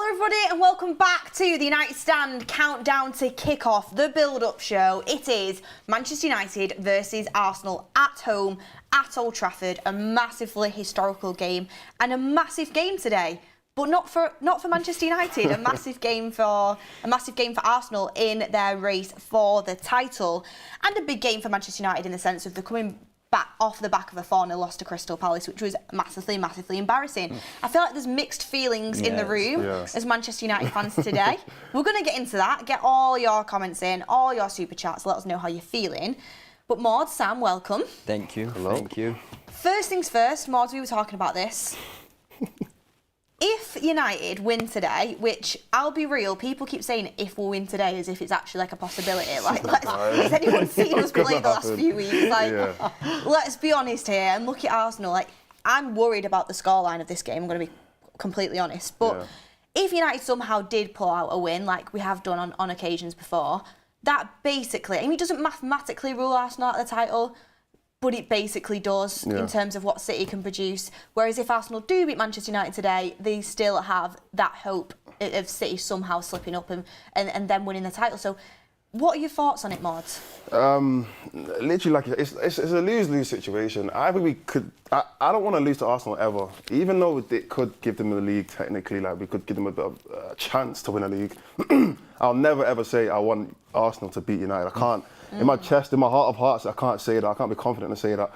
Hello everybody and welcome back to the United Stand countdown to kick-off, the build-up show. It is Manchester United versus Arsenal at home at Old Trafford, a massively historical game and a massive game today. But not for Manchester United, a massive game for Arsenal in their race for the title, and a big game for Manchester United in the sense of the coming back off the back of a 4-0 loss to Crystal Palace, which was massively embarrassing. I feel like there's mixed feelings in the room as Manchester United fans today. We're going to get into that, get all your comments in, all your super chats, let us know how you're feeling. But Maud, Sam, welcome. Thank you. Hello. Thank you. First things first, Maud, we were talking about this. If United win today, which I'll be real, people keep saying if we'll win today as if it's actually like a possibility. Like, has anyone seen us play the last few weeks? Like, let's be honest here and look at Arsenal. Like, I'm worried about the scoreline of this game. I'm going to be completely honest. But if United somehow did pull out a win, like we have done on occasions before, that basically, I mean, it doesn't mathematically rule Arsenal out of the title, but it basically does in terms of what City can produce. Whereas if Arsenal do beat Manchester United today, they still have that hope of City somehow slipping up and then winning the title. So what are your thoughts on it, Maud? Literally, like it's a lose-lose situation. I think we could. I don't want to lose to Arsenal ever, even though it could give them the league technically. Like we could give them a bit of a chance to win a league. I'll never ever say I want Arsenal to beat United. I can't. In my chest, in my heart of hearts, I can't say that. I can't be confident to say that.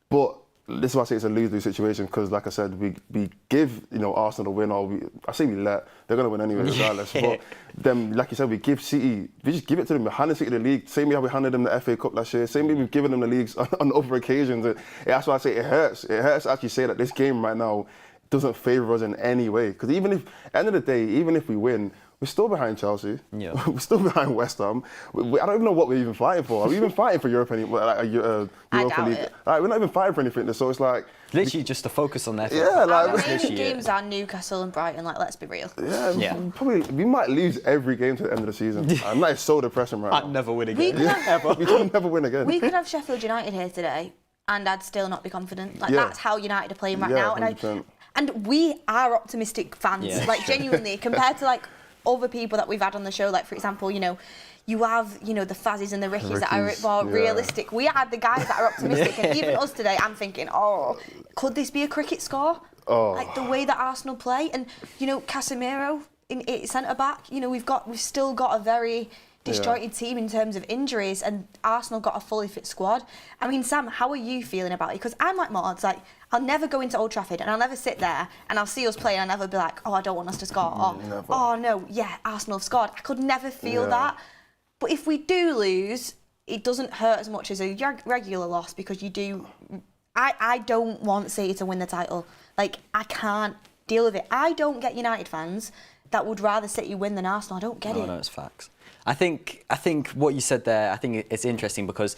But this is why I say it's a lose-lose situation because, like I said, we give Arsenal the win, or I say we let. They're going to win anyway, regardless. But then, like you said, we give City. We just give it to them. We handed City the league. Same way how we handed them the FA Cup last year. Same way we've given them the leagues on other occasions. And that's why I say it hurts. It hurts to actually say that this game right now doesn't favour us in any way. Because even if, end of the day, even if we win, we're still behind Chelsea. Yeah. We're still behind West Ham. I don't even know what we're even fighting for. Are we even fighting for Europa League? Europa League? We're not even fighting for anything. So it's like literally just to focus on that. Yeah, like our main games are Newcastle and Brighton. Like, let's be real. Yeah. Probably we might lose every game to the end of the season. And that is so depressing right now. I'd never win again. We could never win again. We could have Sheffield United here today, and I'd still not be confident. Like that's how United are playing right now. 100%. And we are optimistic fans. Like genuinely, compared to like other people that we've had on the show, like for example, you have the Fazzies and the Rickies that are more realistic. We are the guys that are optimistic, and even us today, I'm thinking, could this be a cricket score? Like the way that Arsenal play, and Casemiro in centre back. We've still got a very disjointed team in terms of injuries, and Arsenal got a fully fit squad. I mean, Sam, how are you feeling about it? Because I'm like Maud's, like I'll never go into Old Trafford and I'll never sit there and I'll see us play and I'll never be like, I don't want us to score. Arsenal have scored. I could never feel that. But if we do lose, it doesn't hurt as much as a regular loss because you do. I don't want City to win the title. Like, I can't deal with it. I don't get United fans that would rather City win than Arsenal. I don't get it. No, it's facts. I think what you said there, I think it's interesting because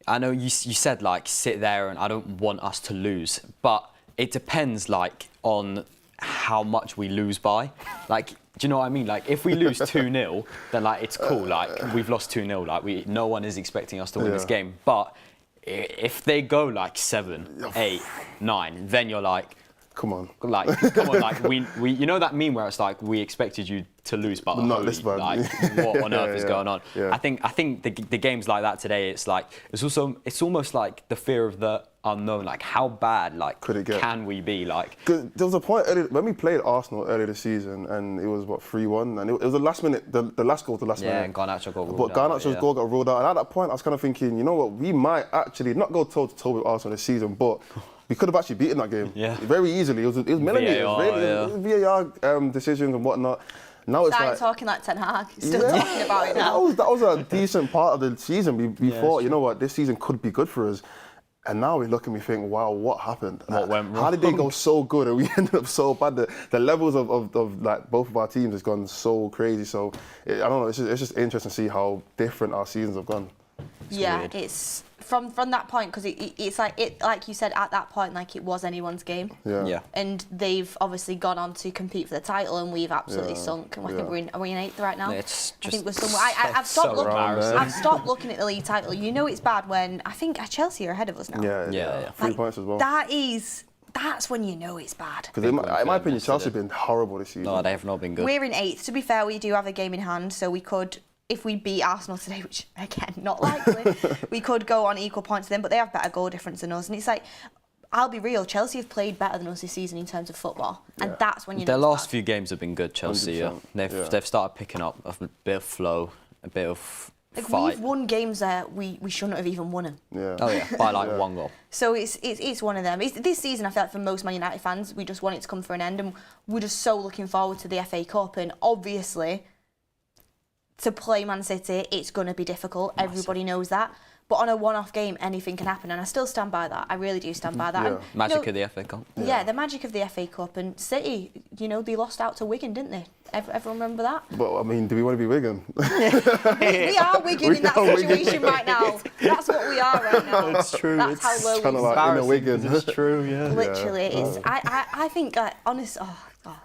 I know you said like sit there and I don't want us to lose, but it depends like on how much we lose by. Like, do you know what I mean? Like if we lose 2-0, then like it's cool. Like we've lost 2-0. Like no one is expecting us to win this game. But if they go like 7, 8, 9, then you're like, come on, like we that meme where it's like we expected you to lose, but not this bad. Like what on earth is going on? I think the games like that today, it's almost like the fear of the unknown. Like how bad could it get? Can we be like? There was a point when we played Arsenal earlier this season, and it was 3-1, and it was the last minute, the last goal, minute. Yeah, and Garnacho got ruled out. But Garnacho's goal got ruled out, and at that point I was kind of thinking, you know what, we might actually not go toe to toe with Arsenal this season, but we could have actually beaten that game very easily. It was millimeters, VAR decisions and whatnot. Now it's like talking like Ten Hag, still talking about it now. That was a decent part of the season. We thought, you know what, this season could be good for us. And now we look and we think, wow, what happened? What went wrong? How did they go so good and we ended up so bad? The levels of like both of our teams has gone so crazy. So I don't know. It's just interesting to see how different our seasons have gone. Weird. It's from that point because it's like you said at that point, like it was anyone's game. Yeah. And they've obviously gone on to compete for the title, and we've absolutely sunk. And I think are we in 8th right now? I think we're somewhere. I've stopped looking at the league title. It's bad when I think Chelsea are ahead of us now. Yeah. 3 points as well. That is that's when you know it's bad. Because in my opinion, Chelsea have been horrible this season. No, they have not been good. We're in 8th. To be fair, we do have a game in hand, so we could, if we beat Arsenal today, which again, not likely, we could go on equal points to them, but they have better goal difference than us. And it's like, I'll be real, Chelsea have played better than us this season in terms of football. And that's when you know their it's last bad. few games have been good, Chelsea. Yeah. They've started picking up a bit of flow, a bit of like fight. we've won games that we shouldn't have even won them. Yeah. Oh yeah, by like 1 goal. So it's one of them. This season, I feel like for most Man United fans, we just want it to come for an end, and we're just so looking forward to the FA Cup. And obviously, to play Man City, it's going to be difficult. Everybody knows that. But on a one-off game, anything can happen, and I still stand by that. I really do stand by that. Yeah. And, Magic of the FA Cup. Yeah, the magic of the FA Cup. And City, they lost out to Wigan, didn't they? Everyone remember that? But I mean, do we want to be Wigan? We are Wigan in that situation right now. That's what we are right now. It's true. That's how low kind of we like in a Wigan. It's true, yeah. Literally, it's. I think, like, honest.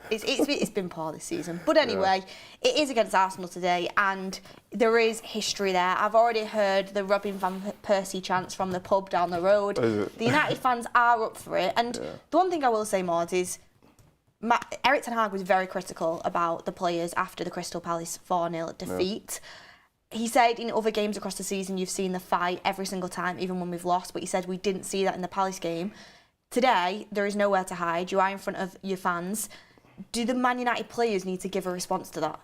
It's been poor this season. But anyway, it is against Arsenal today, and there is history there. I've already heard the Robin van Persie chants from the pub down the road. The United fans are up for it. And the one thing I will say, Maud, is Erik ten Hag was very critical about the players after the Crystal Palace 4-0 defeat. He said in other games across the season, you've seen the fight every single time, even when we've lost. But he said we didn't see that in the Palace game. Today, there is nowhere to hide. You are in front of your fans. Do the Man United players need to give a response to that?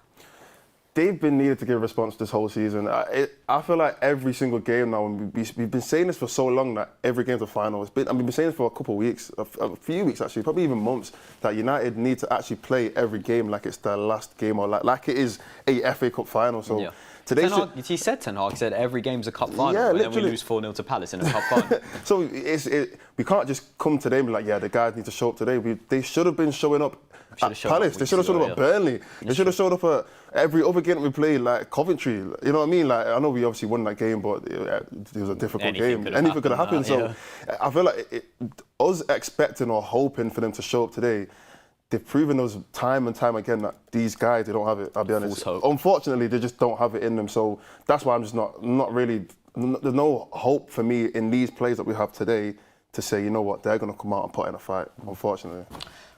They've been needed to give a response this whole season. I feel like every single game now, and we've been saying this for so long that every game's a final. We've been saying this for a couple of weeks, a few weeks actually, probably even months, that United need to actually play every game like it's their last game, or like it is a FA Cup final. So today, he said Ten Hag said every game's a cup final, and then we lose 4-0 to Palace in a cup final. So we can't just come today and be like, the guys need to show up today. They should have been showing up at Palace. They should have showed up at Burnley. They should have showed up at every other game that we played, like Coventry. You know what I mean? Like, I know we obviously won that game, but it was a difficult game. Anything could have happened. So I feel like us expecting or hoping for them to show up today, they've proven us time and time again that these guys, they don't have it. I'll be honest. Unfortunately, they just don't have it in them. So that's why I'm just not really. There's no hope for me in these players that we have today to say, you know what, they're going to come out and put in a fight. Unfortunately.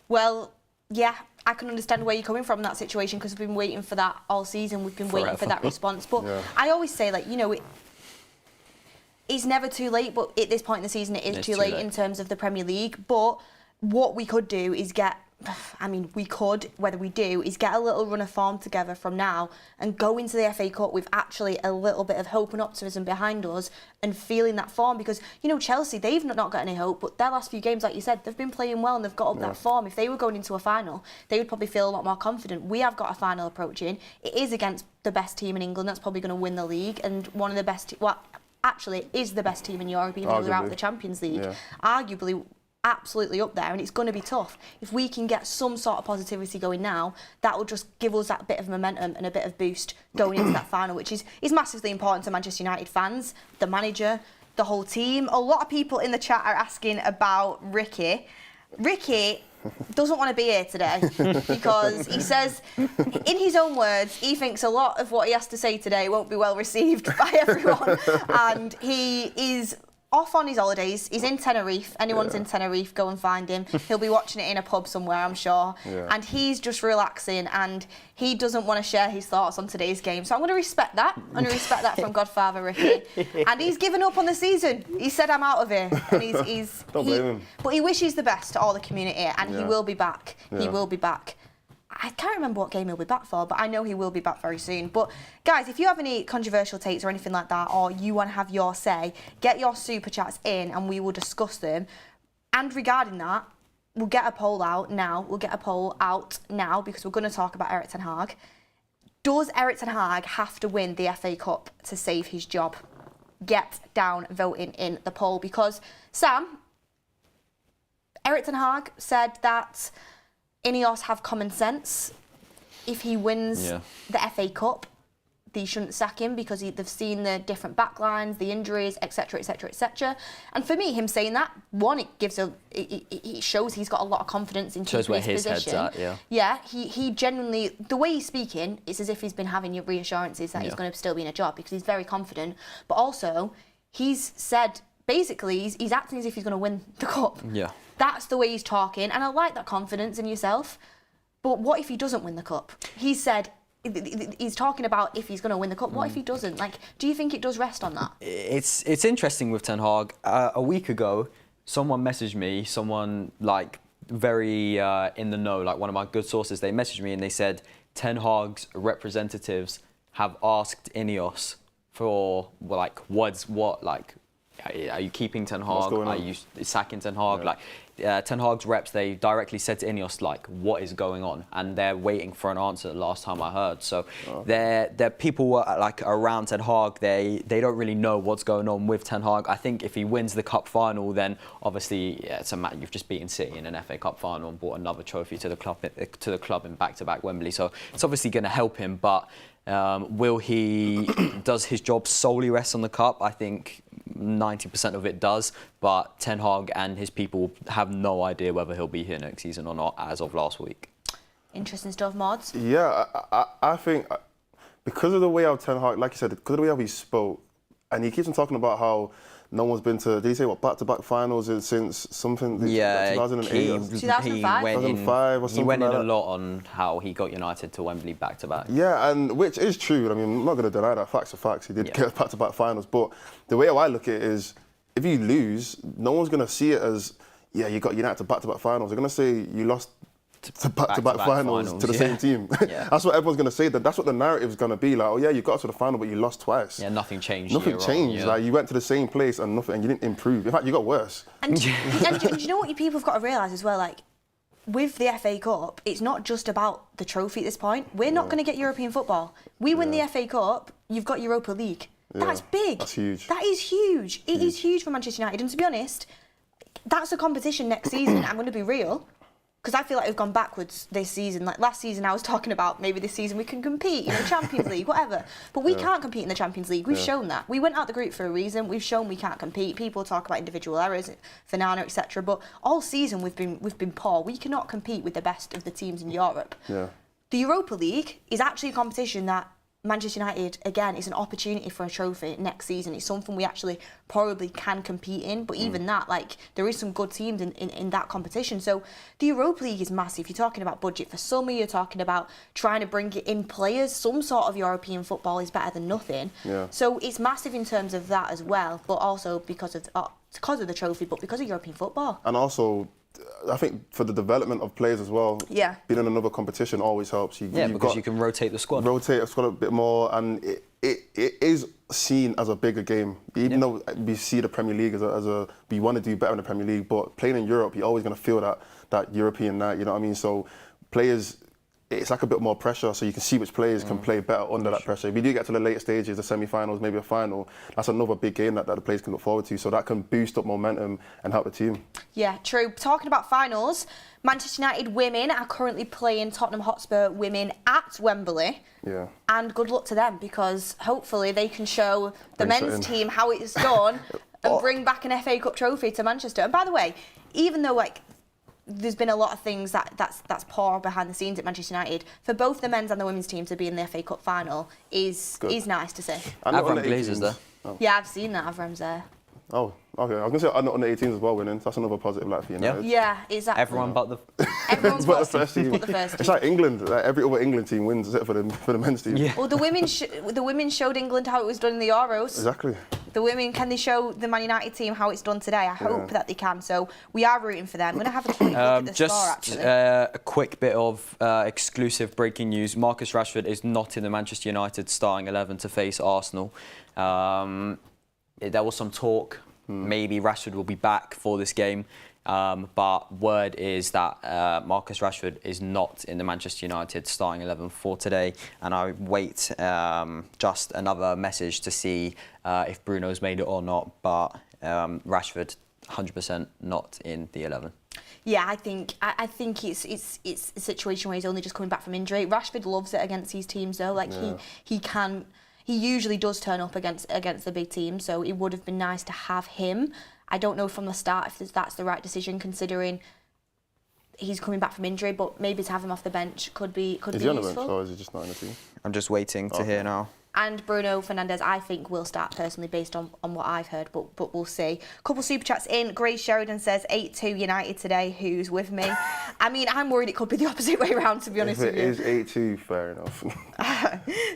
Well. Yeah, I can understand where you're coming from in that situation, because we've been waiting for that all season. We've been waiting for that response. But I always say, like, it's never too late, but at this point in the season, it is too late in terms of the Premier League. But what we could do is whether we do, is get a little run of form together from now and go into the FA Cup with actually a little bit of hope and optimism behind us and feeling that form. Because, Chelsea, they've not got any hope, but their last few games, like you said, they've been playing well and they've got up that form. If they were going into a final, they would probably feel a lot more confident. We have got a final approaching. It is against the best team in England that's probably going to win the league, and one of the best, actually is the best team in Europe, even though they're out of the Champions League. Arguably, absolutely up there, and it's going to be tough. If we can get some sort of positivity going now, that will just give us that bit of momentum and a bit of boost going into that final, which is massively important to Manchester United fans, the manager, the whole team. A lot of people in the chat are asking about Ricky. Ricky doesn't want to be here today because he says, in his own words, he thinks a lot of what he has to say today won't be well received by everyone, and he is off on his holidays. He's in Tenerife. Anyone's in Tenerife, go and find him. He'll be watching it in a pub somewhere, I'm sure. And he's just relaxing, and he doesn't want to share his thoughts on today's game. So I'm going to respect that. I'm going to respect that from Godfather Ricky. And he's given up on the season. He said, I'm out of here. And Don't blame him. But he wishes the best to all the community, and he will be back. He will be back. I can't remember what game he'll be back for, but I know he will be back very soon. But guys, if you have any controversial takes or anything like that, or you want to have your say, get your super chats in and we will discuss them. And regarding that, we'll get a poll out now. Because we're going to talk about Erik ten Hag. Does Erik ten Hag have to win the FA Cup to save his job? Get down voting in the poll, because Sam, Erik ten Hag said that Ineos have common sense. If he wins the FA Cup, they shouldn't sack him because they've seen the different backlines, the injuries, etc., etc., etc. And for me, him saying that, one, it shows he's got a lot of confidence in keeping his position. Head's at, yeah, he genuinely, the way he's speaking, it's as if he's been having reassurances that he's going to still be in a job, because he's very confident. But also, he's said basically he's acting as if he's going to win the cup. Yeah. That's the way he's talking, and I like that confidence in yourself. But what if he doesn't win the cup? He said he's talking about if he's going to win the cup. What if he doesn't? Like, do you think it does rest on that? It's interesting with Ten Hag. A week ago, someone messaged me, someone like very in the know, like one of my good sources. They messaged me and they said Ten Hag's representatives have asked Ineos for are you keeping Ten Hag? Are you sacking Ten Hag? Yeah. Like Ten Hag's reps, they directly said to Ineos like, what is going on? And they're waiting for an answer. The last time I heard, so they're people like around Ten Hag. They don't really know what's going on with Ten Hag. I think if he wins the cup final, then obviously it's a match. You've just beaten City in an FA Cup final and brought another trophy to the club in back-to-back Wembley. So it's obviously going to help him, but. Will he, does his job solely rest on the cup? I think 90% of it does, but Ten Hag and his people have no idea whether he'll be here next season or not as of last week. Interesting stuff, Mods. Yeah, I think because of the way how Ten Hag, like you said, because of the way how he spoke, and he keeps on talking about how no one's been to, did he say what, back-to-back finals since something, Yeah, 2008? 2005? 2005 or something. He went in like a that. lot on how he got United to Wembley back-to-back. Yeah, and which is true. I mean, I'm not going to deny that. Facts are facts. He did get back-to-back finals. But the way I look at it is, if you lose, no one's going to see it as, yeah, you got United to back-to-back finals. They're going to say you lost to back-to-back finals to the same team. Yeah. That's what everyone's going to say. That's what the narrative is going to be like. Oh yeah, you got to the final, but you lost twice. Yeah, nothing changed. Nothing changed. Yeah. Like you went to the same place and nothing, and you didn't improve. In fact, you got worse. And do you know what you people have got to realise as well? Like, with the FA Cup, it's not just about the trophy at this point. We're not going to get European football. We win the FA Cup, you've got Europa League. That's big. That's huge. That is huge. It is huge for Manchester United. And to be honest, that's a competition next season. I'm going to be real. Because I feel like we've gone backwards this season. Like last season, I was talking about maybe this season we can compete, Champions League, whatever. But we can't compete in the Champions League. We've shown that. We went out the group for a reason. We've shown we can't compete. People talk about individual errors, Fernando, etc. But all season we've been poor. We cannot compete with the best of the teams in Europe. Yeah. The Europa League is actually a competition that Manchester United, again, is an opportunity for a trophy next season. It's something we actually probably can compete in. But even that, like, there is some good teams in that competition. So the Europa League is massive. You're talking about budget for summer. You're talking about trying to bring in players. Some sort of European football is better than nothing. Yeah. So it's massive in terms of that as well. But also because of the trophy, but because of European football. And also, I think for the development of players as well, Yeah. being in another competition always helps. Because you can rotate the squad. Rotate a squad a bit more, and it is seen as a bigger game. Even though we see the Premier League we want to do better in the Premier League, but playing in Europe, you're always going to feel that European night. You know what I mean? So players, it's like a bit more pressure, so you can see which players can play better under that pressure. If you do get to the later stages, the semi-finals, maybe a final, that's another big game that the players can look forward to. So that can boost up momentum and help the team. Yeah, true. Talking about finals, Manchester United women are currently playing Tottenham Hotspur women at Wembley. Yeah. And good luck to them, because hopefully they can show the Bring men's something. team how it's done and bring back an FA Cup trophy to Manchester. And by the way, even though there's been a lot of things that's poor behind the scenes at Manchester United, for both the men's and the women's team to be in the FA Cup final is nice to see. And Avram the Glazer's 18s. there. Oh. Yeah, I've seen that. Avram's there. Oh, okay. I was going to say under 18s as well winning. That's another positive for United. Yeah, exactly. Everyone but the... Everyone But but the first team. but the first It's team. like England. Like every other England team wins except for the men's team. Yeah. Well, the women showed England how it was done in the Euros. Exactly. The women, can they show the Man United team how it's done today? I hope that they can. So we are rooting for them. I'm going to have a quick look at the score, actually. A quick bit of exclusive breaking news. Marcus Rashford is not in the Manchester United starting 11 to face Arsenal. There was some talk. Maybe Rashford will be back for this game. But word is that Marcus Rashford is not in the Manchester United starting 11 for today. And I wait just another message to see if Bruno's made it or not. But Rashford, 100% not in the 11. Yeah, I think it's a situation where he's only just coming back from injury. Rashford loves it against these teams, though. Like he usually does turn up against the big team. So it would have been nice to have him. I don't know from the start if that's the right decision, considering he's coming back from injury. But maybe to have him off the bench could be Is he on the useful. bench or is he just not in the team? I'm just waiting to hear now. and Bruno Fernandes, I think, will start personally based on what I've heard, but we'll see. Couple super chats in. Grace Sheridan says 8-2 United today. Who's with me? I mean, I'm worried it could be the opposite way around, to be honest with you. If it is 8-2, fair enough.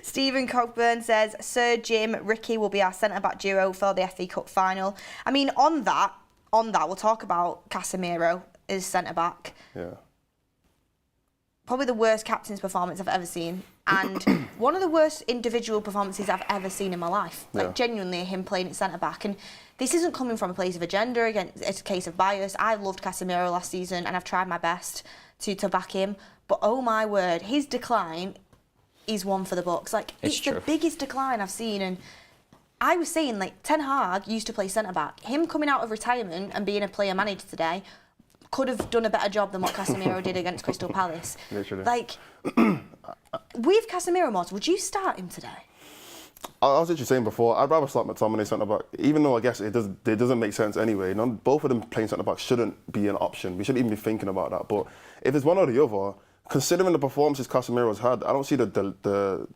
Stephen Cockburn says Sir Jim Ricky will be our centre-back duo for the FA Cup final. I mean, on that, we'll talk about Casemiro as centre-back. Yeah. Probably the worst captain's performance I've ever seen, and one of the worst individual performances I've ever seen in my life. Like, genuinely, him playing at centre-back. And this isn't coming from a place of agenda, again, it's a case of bias. I loved Casemiro last season, and I've tried my best to back him. But oh my word, his decline is one for the books. Like, it's the biggest decline I've seen. And I was saying, like, Ten Hag used to play centre-back. Him coming out of retirement and being a player manager today could have done a better job than what Casemiro did against Crystal Palace. Literally. Like, with Casemiro, Mods, would you start him today? I was literally saying before, I'd rather start McTominay centre-back, even though I guess it doesn't make sense anyway. Both of them playing centre-back shouldn't be an option. We shouldn't even be thinking about that. But if it's one or the other, considering the performances Casemiro's had, I don't see the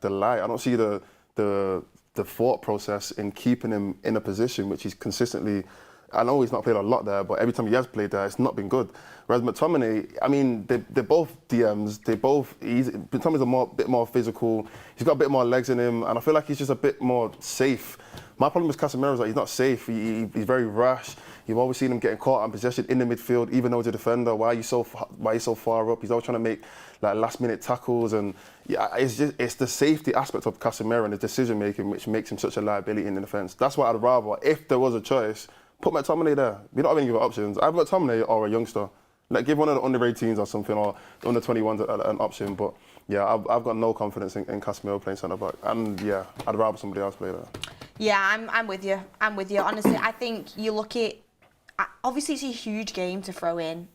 light. I don't see the thought process in keeping him in a position which he's consistently. I know he's not played a lot there, but every time he has played there, it's not been good. Whereas McTominay, I mean, they're both DMs. McTominay's a bit more physical. He's got a bit more legs in him, and I feel like he's just a bit more safe. My problem with Casemiro is that he's not safe. He's very rash. You've always seen him getting caught on possession in the midfield, even though he's a defender. Why are you so far up? He's always trying to make like last-minute tackles, and yeah, it's the safety aspect of Casemiro and his decision-making which makes him such a liability in the defence. That's why I'd rather, if there was a choice, put McTominay there. We don't have any other options. Either McTominay or a youngster. Like, give one of the under-18s or something, or the under-21s an option. But yeah, I've got no confidence in Casemiro playing centre-back. And yeah, I'd rather somebody else play there. Yeah, I'm with you. Honestly, I think you look at... Obviously, it's a huge game to throw in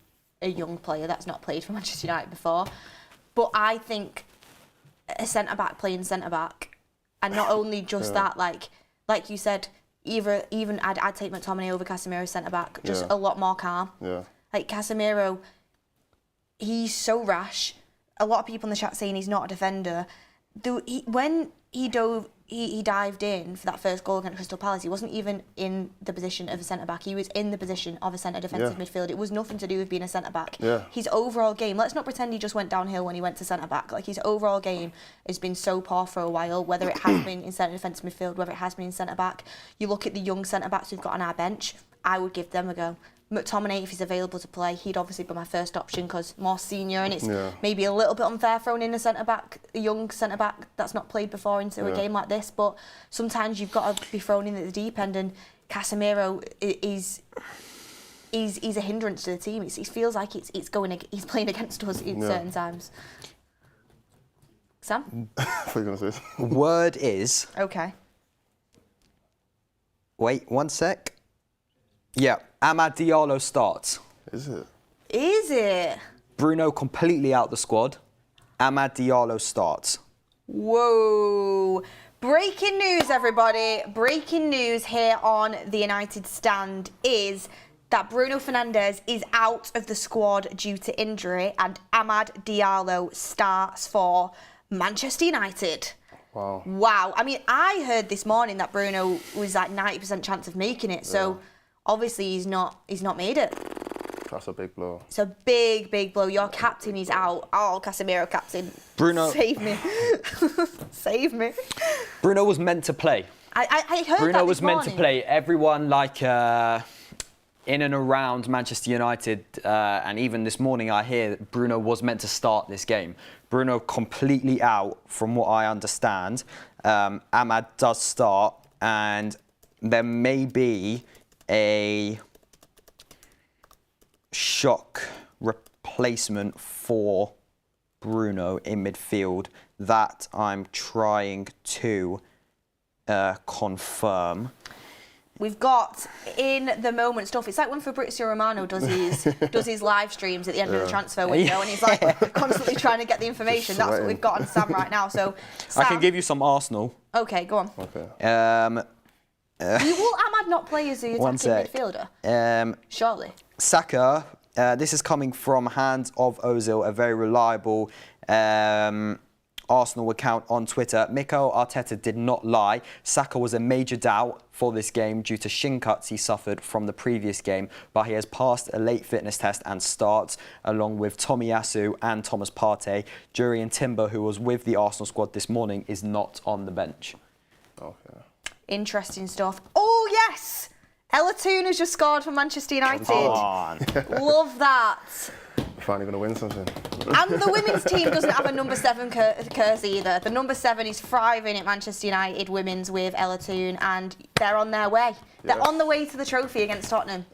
a young player that's not played for Manchester United before. But I think a centre-back playing centre-back, and not only just that, like you said, even I'd take McTominay over Casemiro centre-back, just a lot more calm. Yeah. Like, Casemiro, he's so rash. A lot of people in the chat saying he's not a defender. When he dived in for that first goal against Crystal Palace, he wasn't even in the position of a centre-back. He was in the position of a centre defensive midfield. It was nothing to do with being a centre-back. Yeah. His overall game, let's not pretend he just went downhill when he went to centre-back. Like, his overall game has been so poor for a while, whether it has been in centre defensive midfield, whether it has been in centre-back. You look at the young centre-backs we've got on our bench, I would give them a go. McTominay, if he's available to play, he'd obviously be my first option because more senior, and it's maybe a little bit unfair throwing in a young centre-back that's not played before into a game like this, but sometimes you've got to be thrown in at the deep end, and Casemiro is a hindrance to the team. It feels like he's playing against us in certain times. Sam? What are you going to say? Word is... Okay. Wait, one sec. Yeah, Amad Diallo starts. Is it? Is it? Bruno completely out the squad. Amad Diallo starts. Whoa. Breaking news, everybody. Breaking news here on the United Stand is that Bruno Fernandes is out of the squad due to injury, and Amad Diallo starts for Manchester United. Wow. I mean, I heard this morning that Bruno was like 90% chance of making it, so... Obviously, he's not made it. That's a big blow. It's a big blow. Your captain is out. Oh, Casemiro captain. Bruno. Save me. Save me. Bruno was meant to play. I heard Bruno that was meant to play. Everyone in and around Manchester United, and even this morning I hear that Bruno was meant to start this game. Bruno completely out from what I understand. Amad does start, and there may be a shock replacement for Bruno in midfield that I'm trying to confirm. We've got in the moment stuff. It's like when Fabrizio Romano does his live streams at the end of the transfer window, and he's like constantly trying to get the information. That's what we've got on Sam right now. So Sam, I can give you some Arsenal. Okay, go on. Okay. Will Amad not play as the attacking midfielder? Surely. Saka, this is coming from hands of Ozil, a very reliable Arsenal account on Twitter, Mikel Arteta did not lie. Saka was a major doubt for this game due to shin cuts he suffered from the previous game, but he has passed a late fitness test and starts along with Tomiyasu and Thomas Partey. Jurriën Timber, who was with the Arsenal squad this morning, is not on the bench. Okay. Interesting stuff. Oh, yes! Ella Toone has just scored for Manchester United. Come on. Love that. We're finally going to win something. And the women's team doesn't have a number 7 curse either. The number 7 is thriving at Manchester United women's with Ella Toone, and they're on their way. They're on the way to the trophy against Tottenham.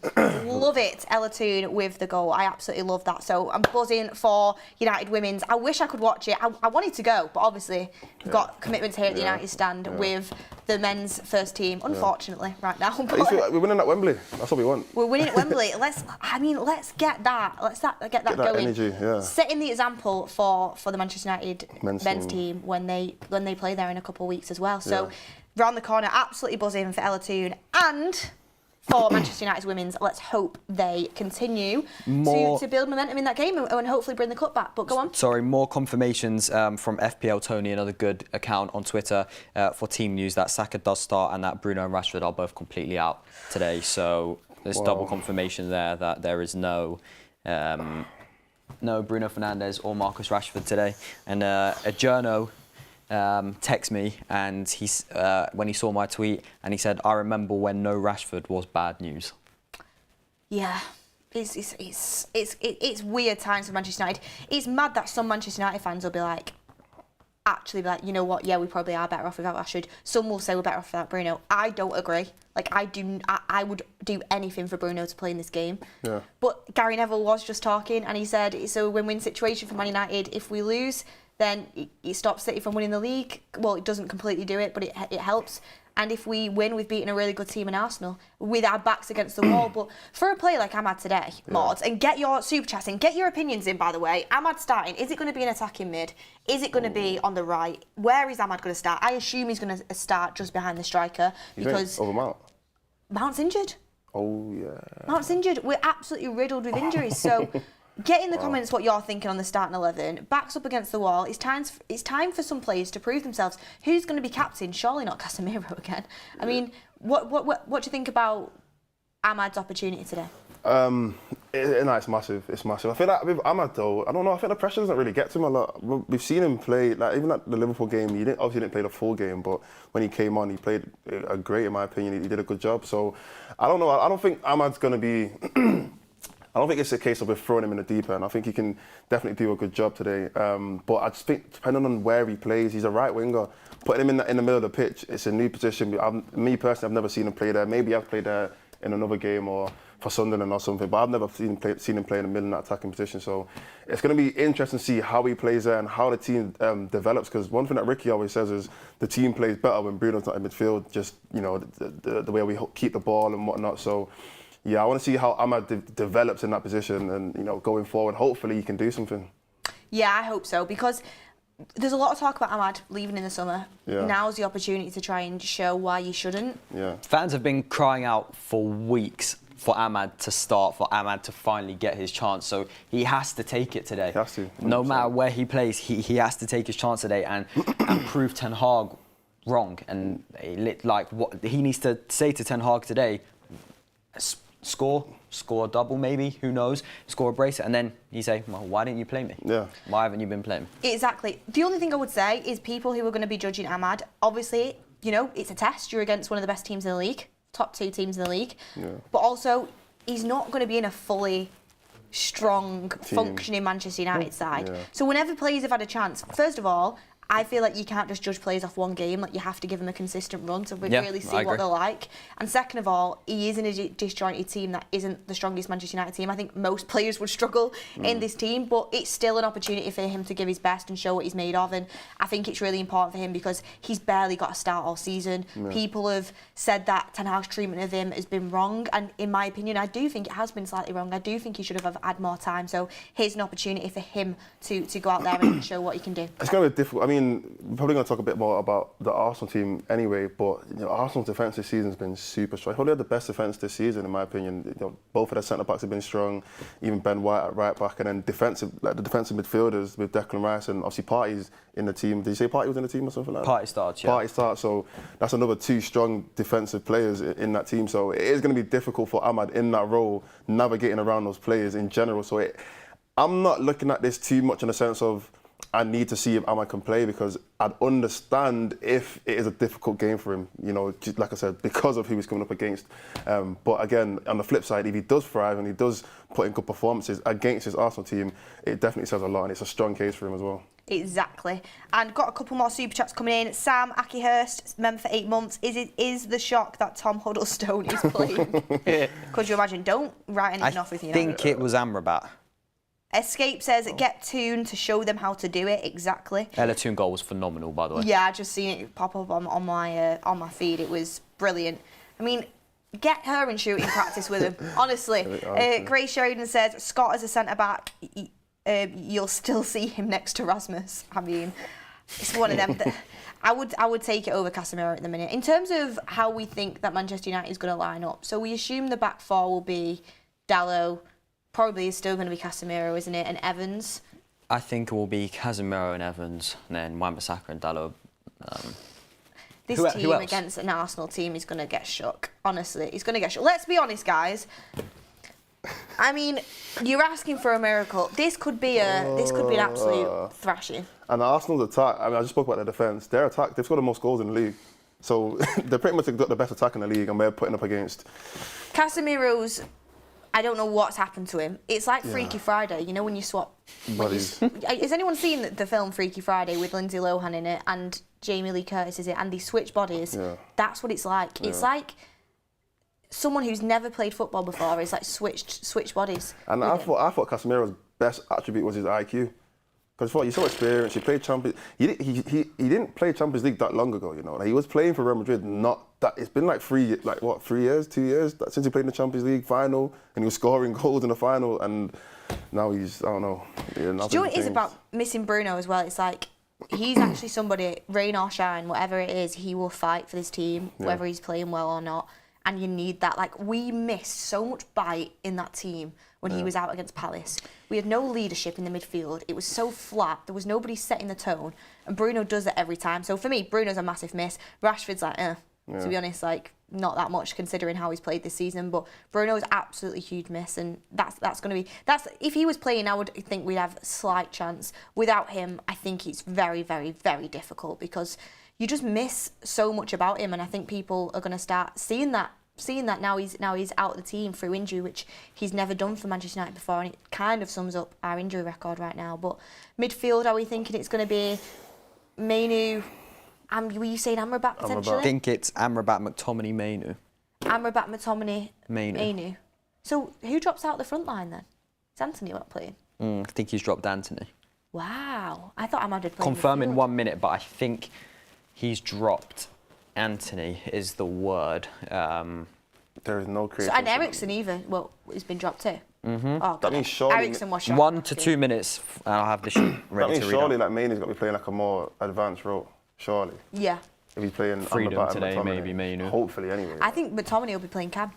Love it, Ella Toone with the goal. I absolutely love that. So I'm buzzing for United women's. I wish I could watch it. I wanted to go, but obviously we've got commitments here at the United stand with the men's first team, unfortunately, right now. We're winning at Wembley. That's what we want. We're winning at Wembley. Let's get that. Let's get that going. Energy, Setting the example for the Manchester United men's team team when they play there in a couple of weeks as well. So round the corner, absolutely buzzing for Ella Toone and for Manchester United's women's. Let's hope they continue to build momentum in that game and hopefully bring the cup back. But go on. Sorry, more confirmations from FPL Tony, another good account on Twitter for team news, that Saka does start and that Bruno and Rashford are both completely out today. So there's double confirmation there that there is no Bruno Fernandes or Marcus Rashford today. And a journo text me, and he's when he saw my tweet, and he said, "I remember when no Rashford was bad news." Yeah, it's weird times for Manchester United. It's mad that some Manchester United fans will be like, you know what? Yeah, we probably are better off without Rashford. Some will say we're better off without Bruno. I don't agree. Like I would do anything for Bruno to play in this game. Yeah. But Gary Neville was just talking, and he said it's a win-win situation for Man United. If we lose, then it stops City from winning the league. Well, it doesn't completely do it, but it helps. And if we win, we've beaten a really good team in Arsenal with our backs against the wall. But for a player like Ahmad today, Mods, and get your super chats in, get your opinions in, by the way. Ahmad starting, is it going to be an attacking mid? Is it going to be on the right? Where is Ahmad going to start? I assume he's going to start just behind the striker because over Mount? Mount's injured. Oh, yeah. Mount's injured. We're absolutely riddled with injuries. So get in the comments what you're thinking on the starting 11. Backs up against the wall. It's time for some players to prove themselves. Who's going to be captain? Surely not Casemiro again. I mean, what do you think about Ahmad's opportunity today? It's massive. It's massive. I feel like with Ahmad though, I don't know. I think the pressure doesn't really get to him a lot. We've seen him play, like even at the Liverpool game. He obviously didn't play the full game, but when he came on, he played a great, in my opinion. He did a good job. So I don't know. I don't think Ahmad's going to be. I don't think it's a case of we're throwing him in the deep end. I think he can definitely do a good job today. But I just think, depending on where he plays, he's a right winger. Putting him in the middle of the pitch, it's a new position. Me personally, I've never seen him play there. Maybe I've played there in another game or for Sunderland or something, but I've never seen him play in the middle in that attacking position. So it's going to be interesting to see how he plays there and how the team develops. Because one thing that Ricky always says is the team plays better when Bruno's not in midfield. Just the way we keep the ball and whatnot. So. Yeah, I want to see how Ahmad develops in that position and, going forward, hopefully he can do something. Yeah, I hope so, because there's a lot of talk about Ahmad leaving in the summer. Yeah. Now's the opportunity to try and show why you shouldn't. Yeah. Fans have been crying out for weeks for Ahmad to start, for Ahmad to finally get his chance. So he has to take it today. He has to. 100%. No matter where he plays, he has to take his chance today and prove Ten Hag wrong. And what he needs to say to Ten Hag today, score a double maybe, who knows, score a brace, and then you say, well, why didn't you play me? Yeah. Why haven't you been playing me? Exactly. The only thing I would say is people who are going to be judging Ahmad, obviously, it's a test. You're against one of the best teams in the league, top 2 teams in the league. Yeah. But also, he's not going to be in a fully strong, functioning Manchester United side. Yeah. So whenever players have had a chance, first of all, I feel like you can't just judge players off one game. Like, you have to give them a consistent run to really see what they're like. And second of all, he is in a disjointed team that isn't the strongest Manchester United team. I think most players would struggle in this team, but it's still an opportunity for him to give his best and show what he's made of. And I think it's really important for him because he's barely got a start all season. Yeah. People have said that Ten Hag's treatment of him has been wrong, and in my opinion, I do think it has been slightly wrong. I do think he should have had more time. So here's an opportunity for him to go out there and show what he can do. It's going to be difficult. I mean, mean, we're probably going to talk a bit more about the Arsenal team anyway, but Arsenal's defence this season has been super strong. Probably had the best defence this season, in my opinion. Both of their centre-backs have been strong, even Ben White at right-back, and then the defensive midfielders with Declan Rice and obviously Partey's in the team. Did you say Partey was in the team or something like that? Partey starts, yeah. Partey starts, so that's another 2 strong defensive players in that team. So it is going to be difficult for Ahmad in that role, navigating around those players in general. So I'm not looking at this too much in the sense of I need to see if Ahmad can play, because I'd understand if it is a difficult game for him, just like I said, because of who he's coming up against. But again, on the flip side, if he does thrive and he does put in good performances against his Arsenal team, it definitely says a lot, and it's a strong case for him as well. Exactly. And got a couple more super chats coming in. Sam Akihurst, member for 8 months. Is the shock that Tom Huddlestone is playing? Could you imagine? Don't write anything off with you. I think it was Amrabat. Escape says, get Toon to show them how to do it. Exactly. Ella Toon goal was phenomenal, by the way. Yeah, I just seen it pop up on my feed. It was brilliant. I mean, get her in shooting practice with him, honestly. Grace Sheridan says, Scott as a centre-back, you'll still see him next to Rasmus. I mean, it's one of them that I would take it over Casemiro at the minute. In terms of how we think that Manchester United is going to line up, so we assume the back 4 will be Diallo, probably is still going to be Casemiro, isn't it, and Evans? I think it will be Casemiro and Evans, and then Wan-Bissaka and Diallo. This team against an Arsenal team is going to get shook. Honestly, it's going to get shook. Let's be honest, guys. I mean, you're asking for a miracle. This could be an absolute thrashing. And Arsenal's attack, I mean, I just spoke about their defence. Their attack, they've scored the most goals in the league. So they're pretty much got the best attack in the league, and we're putting up against Casemiro's. I don't know what's happened to him. It's like Freaky Friday, when you swap bodies. Has anyone seen the film Freaky Friday with Lindsay Lohan in it and Jamie Lee Curtis is it, and they switch bodies? Yeah. That's what it's like. Yeah. It's like someone who's never played football before is like switched bodies. And I thought Casemiro's best attribute was his IQ. Because he's so experienced. He played Champions. He didn't play Champions League that long ago. Like, he was playing for Real Madrid. Not that it's been like 3 years, 2 years since he played in the Champions League final, and he was scoring goals in the final. And now he's, I don't know. Yeah, do you know what it is about missing Bruno as well? It's like he's actually somebody, rain or shine, whatever it is, he will fight for this team, whether he's playing well or not. And you need that. Like, we missed so much bite in that team when he was out against Palace. We had no leadership in the midfield. It was so flat. There was nobody setting the tone. And Bruno does that every time. So for me, Bruno's a massive miss. Rashford's like, to be honest, like, not that much considering how he's played this season. But Bruno's absolutely huge miss. And that's going to be... if he was playing, I would think we'd have a slight chance. Without him, I think it's very, very, very difficult because you just miss so much about him. And I think people are going to start seeing that now he's out of the team through injury, which he's never done for Manchester United before, and it kind of sums up our injury record right now. But midfield, are we thinking it's going to be Mainu? Were you saying Amrabat potentially? I think it's Amrabat, McTominay, Mainu. Amrabat, McTominay, Mainu. So who drops out the front line then? Is Anthony not playing? I think he's dropped Anthony. Wow, I thought Ahmad had played. Confirm in 1 minute, but I think he's dropped. Anthony is the word. There is no creativity. So, and Eriksen he's been dropped too. Mm-hmm. Oh, that means surely Eriksen was shot. 1 to 2 minutes, and I'll have this ready to read. That means surely like Maine's got to be playing like a more advanced role. Surely. Yeah. If he's playing Freedom today, maybe Mainu. Hopefully, anyway. I think McTominay will be playing cam.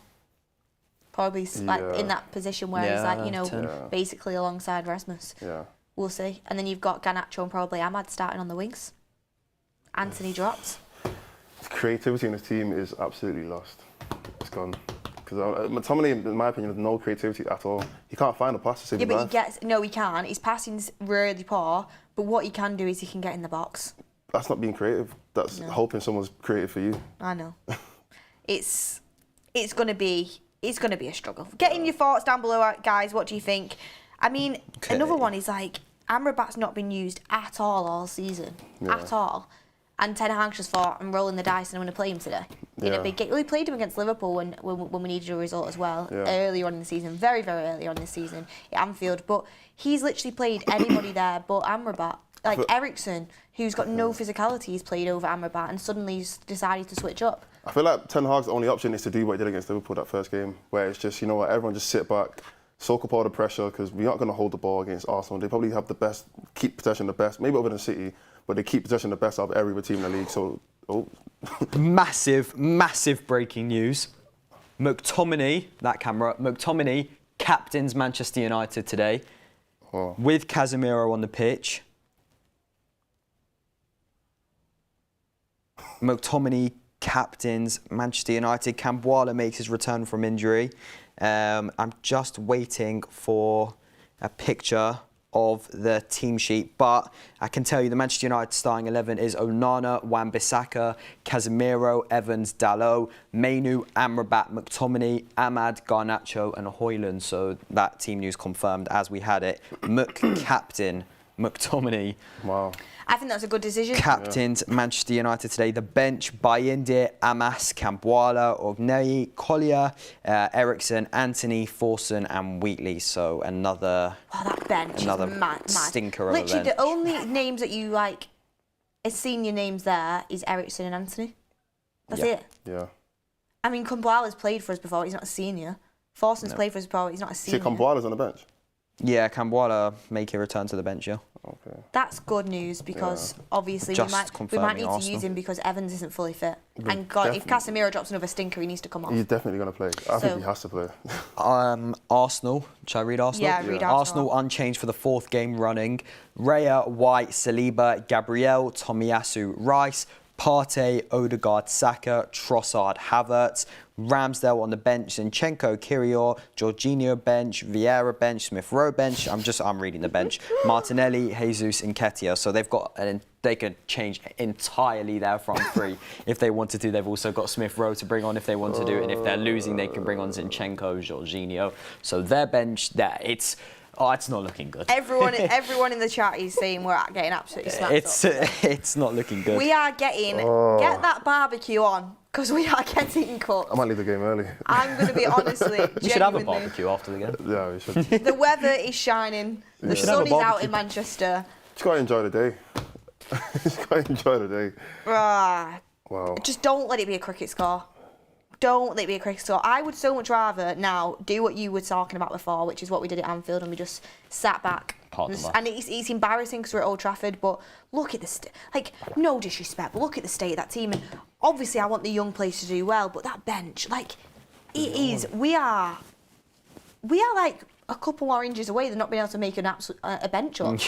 Probably like in that position where he's like basically alongside Rasmus. Yeah. We'll see. And then you've got Garnacho and probably Ahmad starting on the wings. Anthony dropped. Creativity in this team is absolutely lost. It's gone. Because McTominay, in my opinion, has no creativity at all. He can't find a pass to save his life. He can't. His passing's really poor, but what he can do is he can get in the box. That's not being creative. That's hoping someone's creative for you. I know. it's gonna be a struggle. Get in your thoughts down below, guys. What do you think? I mean, another one is like Amrabat's not been used at all season. At all. And Ten Hag's just thought, I'm rolling the dice and I'm going to play him today. In a big game. Well, he played him against Liverpool when we needed a result as well, earlier on in the season, very, very early on in the season at Anfield. But he's literally played anybody there but Amrabat. Like Eriksen, who's got no physicality, he's played over Amrabat and suddenly he's decided to switch up. I feel like Ten Hag's only option is to do what he did against Liverpool that first game, where it's just, you know what, everyone just sit back, soak up all the pressure, because we're not going to hold the ball against Arsenal. They probably have the best, keep possession the best, maybe other than City, but they keep possession the best out of every other team in the league. So, massive breaking news. McTominay captains Manchester United today with Casemiro on the pitch. McTominay captains Manchester United. Cambuala makes his return from injury. I'm just waiting for a picture of the team sheet, but I can tell you the Manchester United starting 11 is Onana, Wan-Bissaka, Casemiro, Evans, Diallo, Mainu, Amrabat, McTominay, Ahmad, Garnacho and Højlund. So that team news confirmed as we had it. Captain McTominay. wow. I think that's a good decision. Captained Manchester United today. The bench, Bayindir, Amas, Cambuala, Ognei, Collier, Eriksen, Anthony, Forson and Wheatley. So another that bench another is mad. stinker of a Literally, bench. the only names that you like, as senior names there, is Eriksen and Anthony. That's it. Yeah. I mean, Cambuala's played for us before. He's not a senior. Forson's played for us before. He's not a senior. See, Cambuala's on the bench. Yeah, Cambuala make a return to the bench, yeah. Okay. That's good news because obviously Just we might confirming need to Arsenal. use him because Evans isn't fully fit. And God, if Casemiro drops another stinker, he needs to come off. He's definitely going to play. I think he has to play. Arsenal. Shall I read Arsenal? Yeah, read Arsenal. Arsenal unchanged for the 4th game running. Raya, White, Saliba, Gabriel, Tomiyasu, Rice, Partey, Odegaard, Saka, Trossard, Havertz, Ramsdale on the bench, Zinchenko, Kirill, Jorginho bench, Vieira bench, Smith Rowe bench. I'm reading the bench. Martinelli, Jesus, Nketiah. So they've got, and they could change entirely their front three if they wanted to. They've also got Smith Rowe to bring on if they want to do it, and if they're losing, they can bring on Zinchenko, Jorginho. So their bench, it's not looking good. Everyone in the chat is saying we're getting absolutely smacked up. It's not looking good. We are getting get that barbecue on because we are getting cooked. I might leave the game early. I'm going to be honestly. We should have a genuinely- barbecue after the game. Yeah, we should. The weather is shining. The should have sun a is out barbecue. in Manchester. Just got to enjoy the day. Just got to enjoy the day. Ah, Wow. just don't let it be a cricket score. Don't let it be a cricket score. I would so much rather now do what you were talking about before, which is what we did at Anfield, and we just sat back. And it's embarrassing because we're at Old Trafford, but look at the no disrespect, but look at the state of that team. And obviously, I want the young players to do well, but that bench, we are like a couple more inches away than not being able to make an a bench up.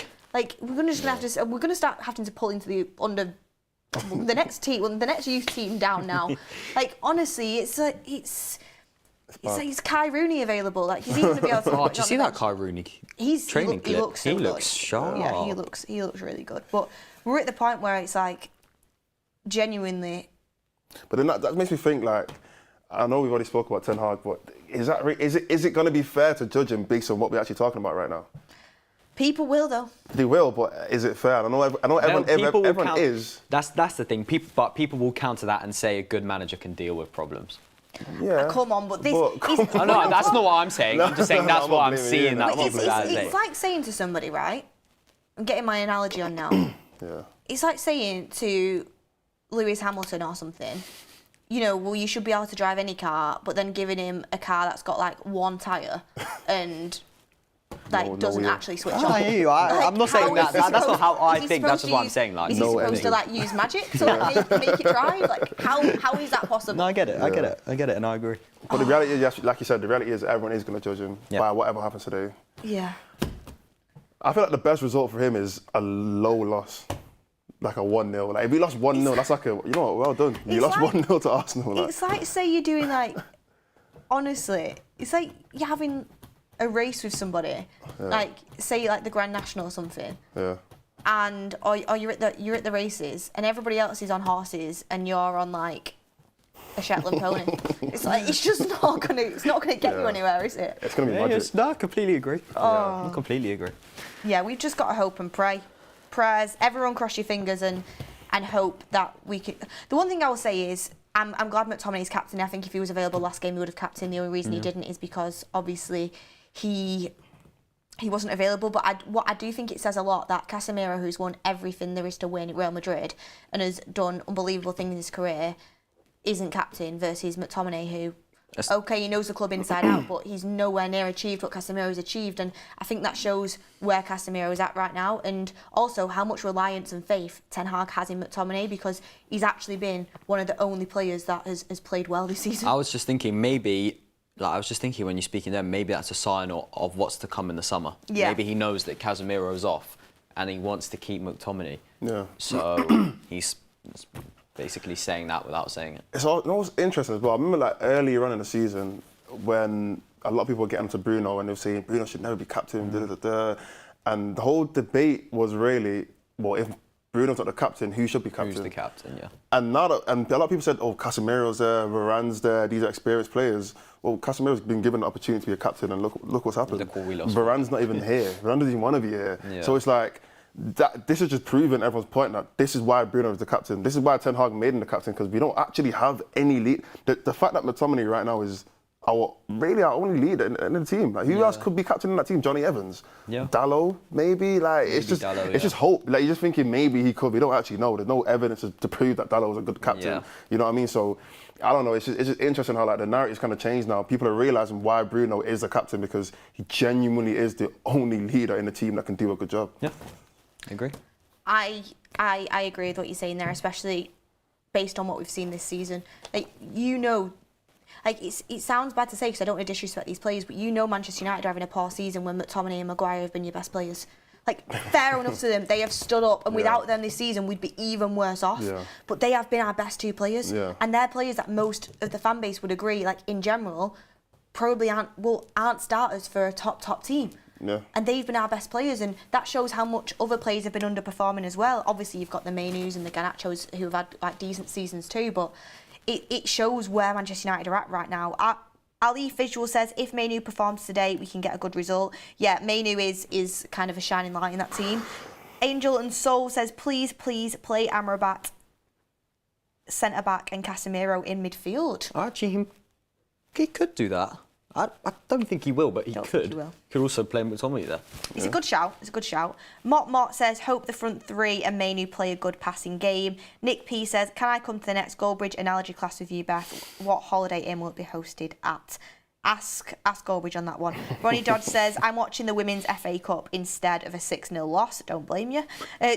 We're gonna start having to pull into the under. The next youth team down now. Honestly, it's Kai Rooney available. He's even gonna be able to. Oh, did you see that Kai Rooney training clip? He looks so good. Looks sharp. Yeah, he looks really good. But we're at the point where it's genuinely. But then that makes me think I know we've already spoke about Ten Hag, but is it going to be fair to judge him based on what we're actually talking about right now? People will though. They will, but is it fair? I know everyone is. That's the thing. People will counter that and say a good manager can deal with problems. Yeah. Come on, but this. No, that's not what I'm saying. I'm just saying that's what I'm seeing. It's like saying to somebody, right? I'm getting my analogy on now. Yeah. It's like saying to Lewis Hamilton or something, you should be able to drive any car, but then giving him a car that's got one tyre and doesn't actually switch on. I hear you. I'm not saying that. That's not how I think. That's just what I'm saying. Is he supposed to use magic to make it drive? How is that possible? No, I get it. I get it, and I agree. But the reality is, like you said, the reality is everyone is going to judge him by whatever happens today. Yeah. I feel like the best result for him is a low loss. Like a 1-0. If we lost 1-0, that's well done. You lost 1-0 to Arsenal. It's like, say you're doing honestly, it's like you're having a race with somebody, say the Grand National or something. Yeah. And or you're at the races and everybody else is on horses and you're on a Shetland pony. It's just not gonna get you anywhere, is it? It's gonna be magic. No, I completely agree. I completely agree. Yeah, we've just got to hope and pray. Prayers, everyone cross your fingers and hope that we could. The one thing I will say is I'm glad McTominay's captain. I think if he was available last game, he would have captained. The only reason he didn't is because obviously he wasn't available. But what I do think it says a lot that Casemiro, who's won everything there is to win at Real Madrid and has done unbelievable things in his career, isn't captain versus McTominay, who okay, he knows the club inside out, but he's nowhere near achieved what Casemiro's achieved, and I think that shows where Casemiro is at right now, and also how much reliance and faith Ten Hag has in McTominay, because he's actually been one of the only players that has played well this season. I was just thinking maybe, when you're speaking there, maybe that's a sign of what's to come in the summer. Yeah. Maybe he knows that Casemiro's off, and he wants to keep McTominay. Yeah. So he's basically saying that without saying it. It's all, you know what's interesting as well? I remember like earlier on in the season when a lot of people were getting to Bruno and they were saying Bruno should never be captain, and the whole debate was really, well, if Bruno's not the captain, who should be captain? Who's the captain? Yeah. And now and a lot of people said, oh, Casemiro's there, Varane's there, these are experienced players. Well, Casemiro's been given the opportunity to be a captain, and look what's happened. Look what we lost. Varane's not even here. Varane doesn't even want to be here. Yeah. So it's like, this is just proving everyone's point that this is why Bruno is the captain. This is why Ten Hag made him the captain, because we don't actually have any lead. The fact that McTominay right now is our only leader in the team. Like, who else could be captain in that team? Johnny Evans, Diallo, maybe. Like it's just Diallo, it's just hope. Like you're just thinking maybe he could. We don't actually know. There's no evidence to prove that Diallo was a good captain. Yeah. You know what I mean? So I don't know. It's just interesting how like the narrative's kind of changed now. People are realizing why Bruno is the captain, because he genuinely is the only leader in the team that can do a good job. Yeah, I agree. I agree with what you're saying there, especially based on what we've seen this season. Like, it sounds bad to say because I don't want to disrespect these players, but Manchester United are having a poor season when McTominay and Maguire have been your best players. Like, fair enough to them, they have stood up, and without them this season, we'd be even worse off. Yeah. But they have been our best two players, and they're players that most of the fan base would agree, like in general, probably aren't starters for a top team. Yeah. And they've been our best players, and that shows how much other players have been underperforming as well. Obviously, you've got the Mainus and the Garnachos who have had like decent seasons too, but it shows where Manchester United are at right now. Ali Visual says, if Mainu performs today, we can get a good result. Yeah, Mainu is kind of a shining light in that team. Angel and Soul says, please play Amrabat centre-back and Casemiro in midfield. Actually, he could do that. I don't think he will, but he could. Could also play McTominay there. It's a good shout. It's a good shout. Mott says, hope the front three and Mainu play a good passing game. Nick P says, can I come to the next Goldbridge analogy class with you, Beth? What Holiday Inn will it be hosted at? Ask Goldbridge on that one. Ronnie Dodge says, I'm watching the Women's FA Cup instead of a 6-0 loss. Don't blame you.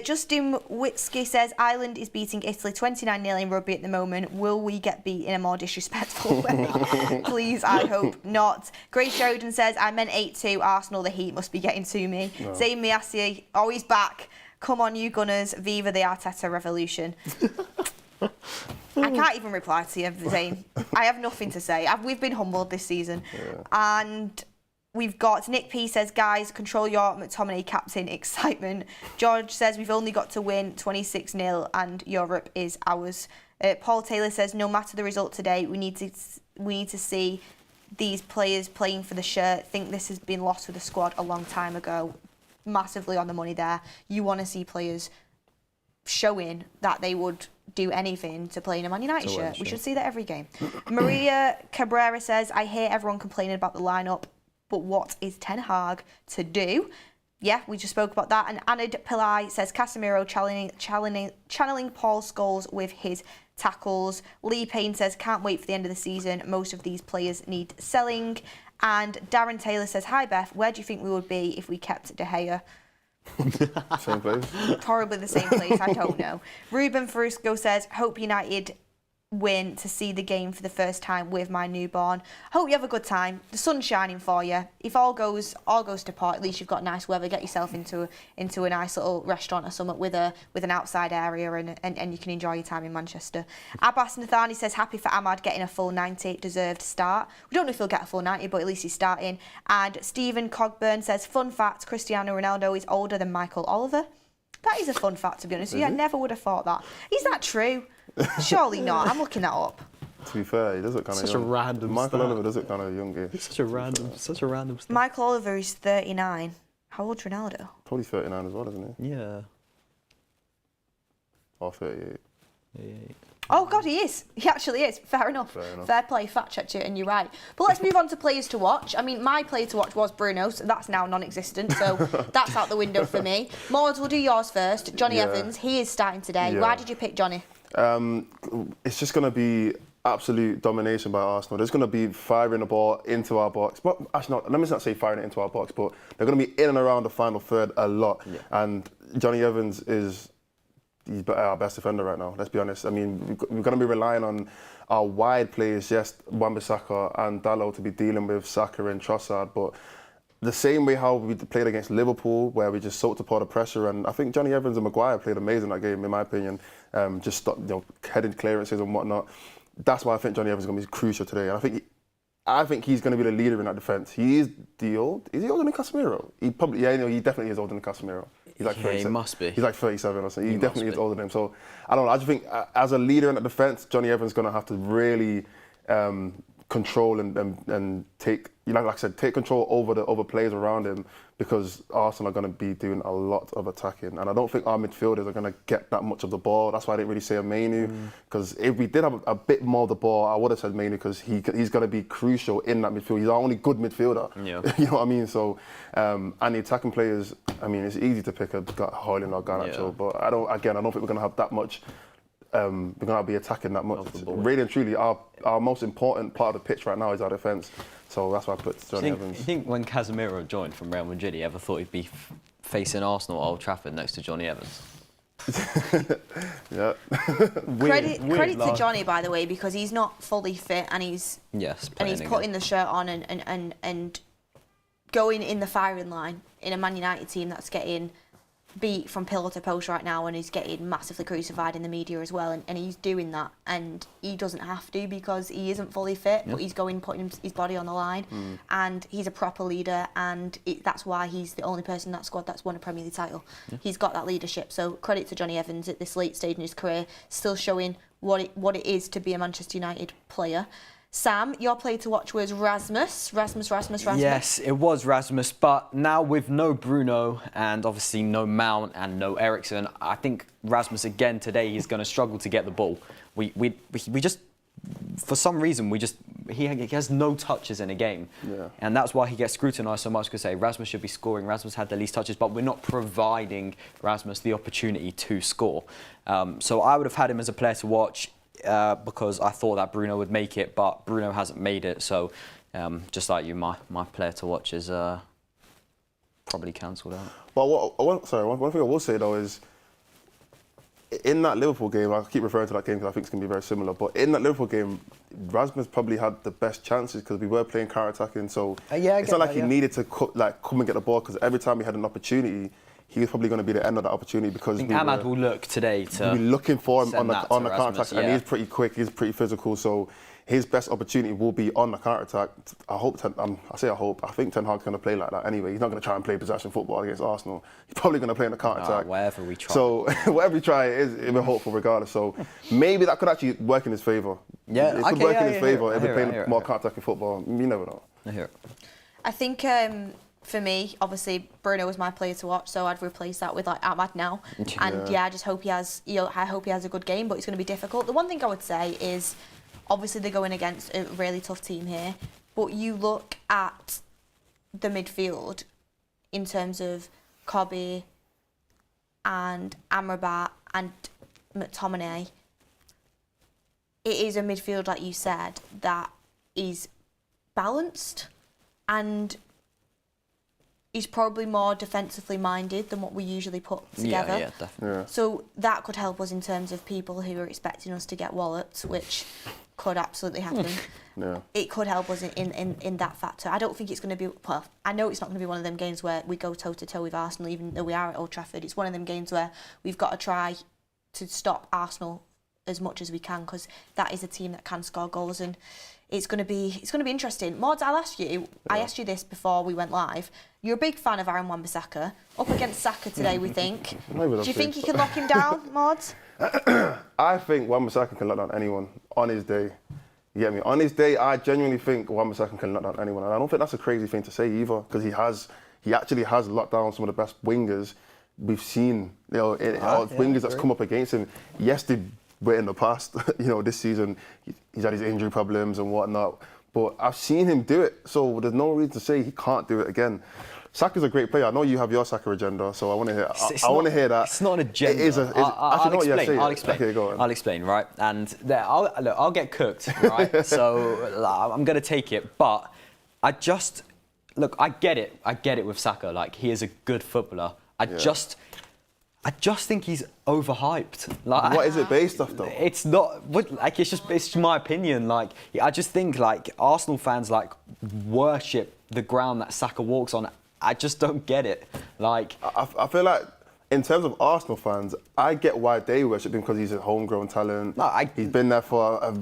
Justin Witsky says, Ireland is beating Italy 29-0 in rugby at the moment. Will we get beat in a more disrespectful way? Please, I hope not. Grace Sheridan says, I meant 8-2. Arsenal, the heat must be getting to me. No. Zayn Miassi, always back. Come on, you Gunners. Viva the Arteta revolution. I can't even reply to you, Zayn. I have nothing to say. We've been humbled this season. Yeah. And we've got Nick P says, guys, control your McTominay captain excitement. George says, we've only got to win 26-0 and Europe is ours. Paul Taylor says, no matter the result today, we need to see these players playing for the shirt. Think this has been lost with the squad a long time ago. Massively on the money there. You want to see players showing that they would do anything to play in a Man United shirt. We should see that every game. Maria Cabrera says, I hear everyone complaining about the lineup, but what is Ten Hag to do? Yeah, we just spoke about that. And Anid Pillai says, Casemiro channeling Paul Scholes with his tackles. Lee Payne says, can't wait for the end of the season. Most of these players need selling. And Darren Taylor says, hi Beth, where do you think we would be if we kept De Gea? Same place. Probably the same place, I don't know. Ruben Farusco says, hope United win to see the game for the first time with my newborn. Hope you have a good time. The sun's shining for you. If all goes to pot, at least you've got nice weather. Get yourself into a nice little restaurant or something with an outside area and you can enjoy your time in Manchester. Abbas Nathani says, happy for Ahmad getting a full 90, deserved start. We don't know if he'll get a full 90, but at least he's starting. And Stephen Cogburn says, fun fact, Cristiano Ronaldo is older than Michael Oliver. That is a fun fact, to be honest with you. I never would have thought that. Is that true? Surely not. I'm looking that up. To be fair, he does look kind of young. Such a random Michael Oliver does look kind of young. It's such a random stuff. Michael Oliver is 39. How old's Ronaldo? Probably 39 as well, isn't he? Yeah. Or 38. 38. Oh, God, he is. He actually is. Fair enough. Fair play, fact checked you, and you're right. But let's move on to players to watch. I mean, my player to watch was Bruno, so that's now non-existent, so that's out the window for me. Maud, we'll do yours first. Johnny Evans, he is starting today. Why did you pick Johnny? It's just going to be absolute domination by Arsenal. There's going to be firing the ball into our box. But actually, let me not say firing it into our box, but they're going to be in and around the final third a lot. Yeah. And Johnny Evans he's our best defender right now, let's be honest. I mean, we're going to be relying on our wide players, yes, Wan-Bissaka and Diallo, to be dealing with Saka and Trossard, but the same way how we played against Liverpool, where we just soaked up all the pressure, and I think Johnny Evans and Maguire played amazing that game, in my opinion. Just stop, headed clearances and whatnot. That's why I think Johnny Evans is going to be crucial today, and I think he's going to be the leader in that defence. He is he older than Casemiro? He definitely is older than Casemiro. He's like 37. He must be. He's like 37 or something. He definitely is older than him. So I don't know. I just think as a leader in the defence, Johnny Evans is going to have to really control and take, like I said, take control over the other players around him, because Arsenal are going to be doing a lot of attacking, and I don't think our midfielders are going to get that much of the ball. That's why I didn't really say Mainu, because if we did have a bit more of the ball, I would have said Mainu, because he's going to be crucial in that midfield. He's our only good midfielder. Yeah. You know what I mean? So, and the attacking players, I mean, it's easy to pick a Hoyland or Garnacho, but I don't think we're going to have that much. We're going to be attacking that much. Really and truly, our most important part of the pitch right now is our defence. So that's why I put Johnny Evans. You think when Casemiro joined from Real Madrid, he ever thought he'd be facing Arsenal at Old Trafford next to Johnny Evans? Yeah. Credit to Johnny, by the way, because he's not fully fit, and he's putting the shirt on and going in the firing line in a Man United team that's getting beat from pillar to post right now, and he's getting massively crucified in the media as well, and he's doing that, and he doesn't have to, because he isn't fully fit, but he's putting his body on the line, and he's a proper leader, and that's why he's the only person in that squad that's won a Premier League title. He's got that leadership, so credit to Johnny Evans at this late stage in his career, still showing what it is to be a Manchester United player. Sam, your player to watch was Rasmus. Yes, it was Rasmus, but now with no Bruno and obviously no Mount and no Eriksen, I think Rasmus again today, he's going to struggle to get the ball. We just, for some reason, he has no touches in a game. Yeah. And that's why he gets scrutinised so much, because Rasmus should be scoring. Rasmus had the least touches, but we're not providing Rasmus the opportunity to score. So I would have had him as a player to watch. Because I thought that Bruno would make it, but Bruno hasn't made it. So, just like you, my player to watch is probably cancelled out. Well, one thing I will say though is, in that Liverpool game, I keep referring to that game because I think it's going to be very similar, but in that Liverpool game, Rasmus probably had the best chances because we were playing counter-attacking, so it's not like he needed to come and get the ball, because every time he had an opportunity, he was probably going to be the end of that opportunity, because I think Ahmad will look today to be looking for him on the counter-attack, yeah. And he's pretty quick, he's pretty physical, so his best opportunity will be on the counter-attack. I think Ten Hag's going to play like that anyway. He's not going to try and play possession football against Arsenal. He's probably going to play on the counter-attack. Wherever we try. So whatever we try, we're hopeful regardless. So maybe that could actually work in his favour. Yeah, it could work in his favour if we're playing more counter-attacking football. You never know. I hear it. I think for me, obviously Bruno was my player to watch, so I'd replace that with Ahmad now. And I just hope he has. I hope he has a good game, but it's going to be difficult. The one thing I would say is, obviously they're going against a really tough team here, but you look at the midfield in terms of Kobe and Amrabat and McTominay. It is a midfield, like you said, that is balanced and is probably more defensively minded than what we usually put together. Yeah, definitely. Yeah. So that could help us in terms of people who are expecting us to get wallets, which could absolutely happen. Yeah. It could help us in that factor. I don't think it's going to be, well, I know it's not going to be one of them games where we go toe-to-toe with Arsenal, even though we are at Old Trafford. It's one of them games where we've got to try to stop Arsenal as much as we can, because that is a team that can score goals, and it's going to be interesting. Maud, I'll ask you. I asked you this before we went live. You're a big fan of Aaron Wan-Bissaka. Up against Saka today, we think. Do you think you can lock him down, Maud? I think Wan-Bissaka can lock down anyone on his day. You get me? On his day, I genuinely think Wan-Bissaka can lock down anyone, and I don't think that's a crazy thing to say either, because he actually has locked down some of the best wingers we've seen. Wingers that's come up against him. Yes, they were in the past. This season he's had his injury problems and whatnot, but I've seen him do it, so there's no reason to say he can't do it again. Saka's a great player. I know you have your Saka agenda, so I want to hear. I want to hear that. It's not an agenda. I'll explain. Okay, go on. I'll explain, right? And I'll get cooked, right? So I'm gonna take it, but I get it. I get it with Saka. Like, he is a good footballer. I just think he's overhyped. Like, what is it based off, though? It's not. It's my opinion. Like, I just think like Arsenal fans like worship the ground that Saka walks on. I just don't get it. Like, I feel like in terms of Arsenal fans, I get why they worship him because he's a homegrown talent. He's been there for a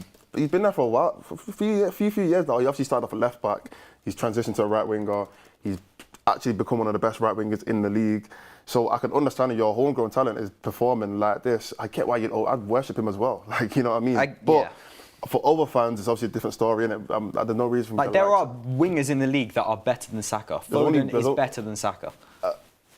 while, for a few years now. He obviously started off at left back. He's transitioned to a right winger. He's actually become one of the best right wingers in the league. So I can understand that your homegrown talent is performing like this. I get why I'd worship him as well. Like, you know what I mean? For other fans, it's obviously a different story, innit? There's no reason. Like, there are wingers in the league that are better than Saka. Foden is better than Saka.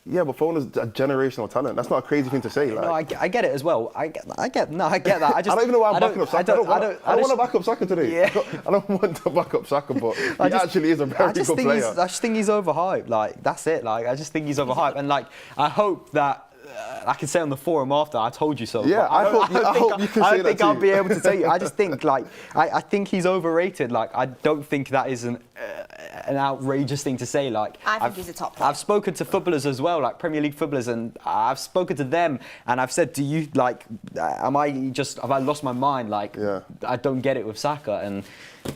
Yeah, but Foden's a generational talent. That's not a crazy thing to say. Like. No, I get it as well. I get that. I just. I don't even know why I'm backing up Saka. I don't want to back up Saka today. Yeah. I don't want to back up Saka, but he actually is a very good player. I just think he's overhyped. Like, that's it. Like, I just think he's overhyped. And like, I hope that I can say on the forum after, I told you so. Yeah, I hope you can say that too. I don't think I'll be able to tell you. I just think, like, I think he's overrated. Like, I don't think that is an outrageous thing to say. Like, I think he's a top player. I've spoken to footballers as well, like Premier League footballers, and I've spoken to them, and I've said, do you, like, have I lost my mind? Like, I don't get it with Saka, and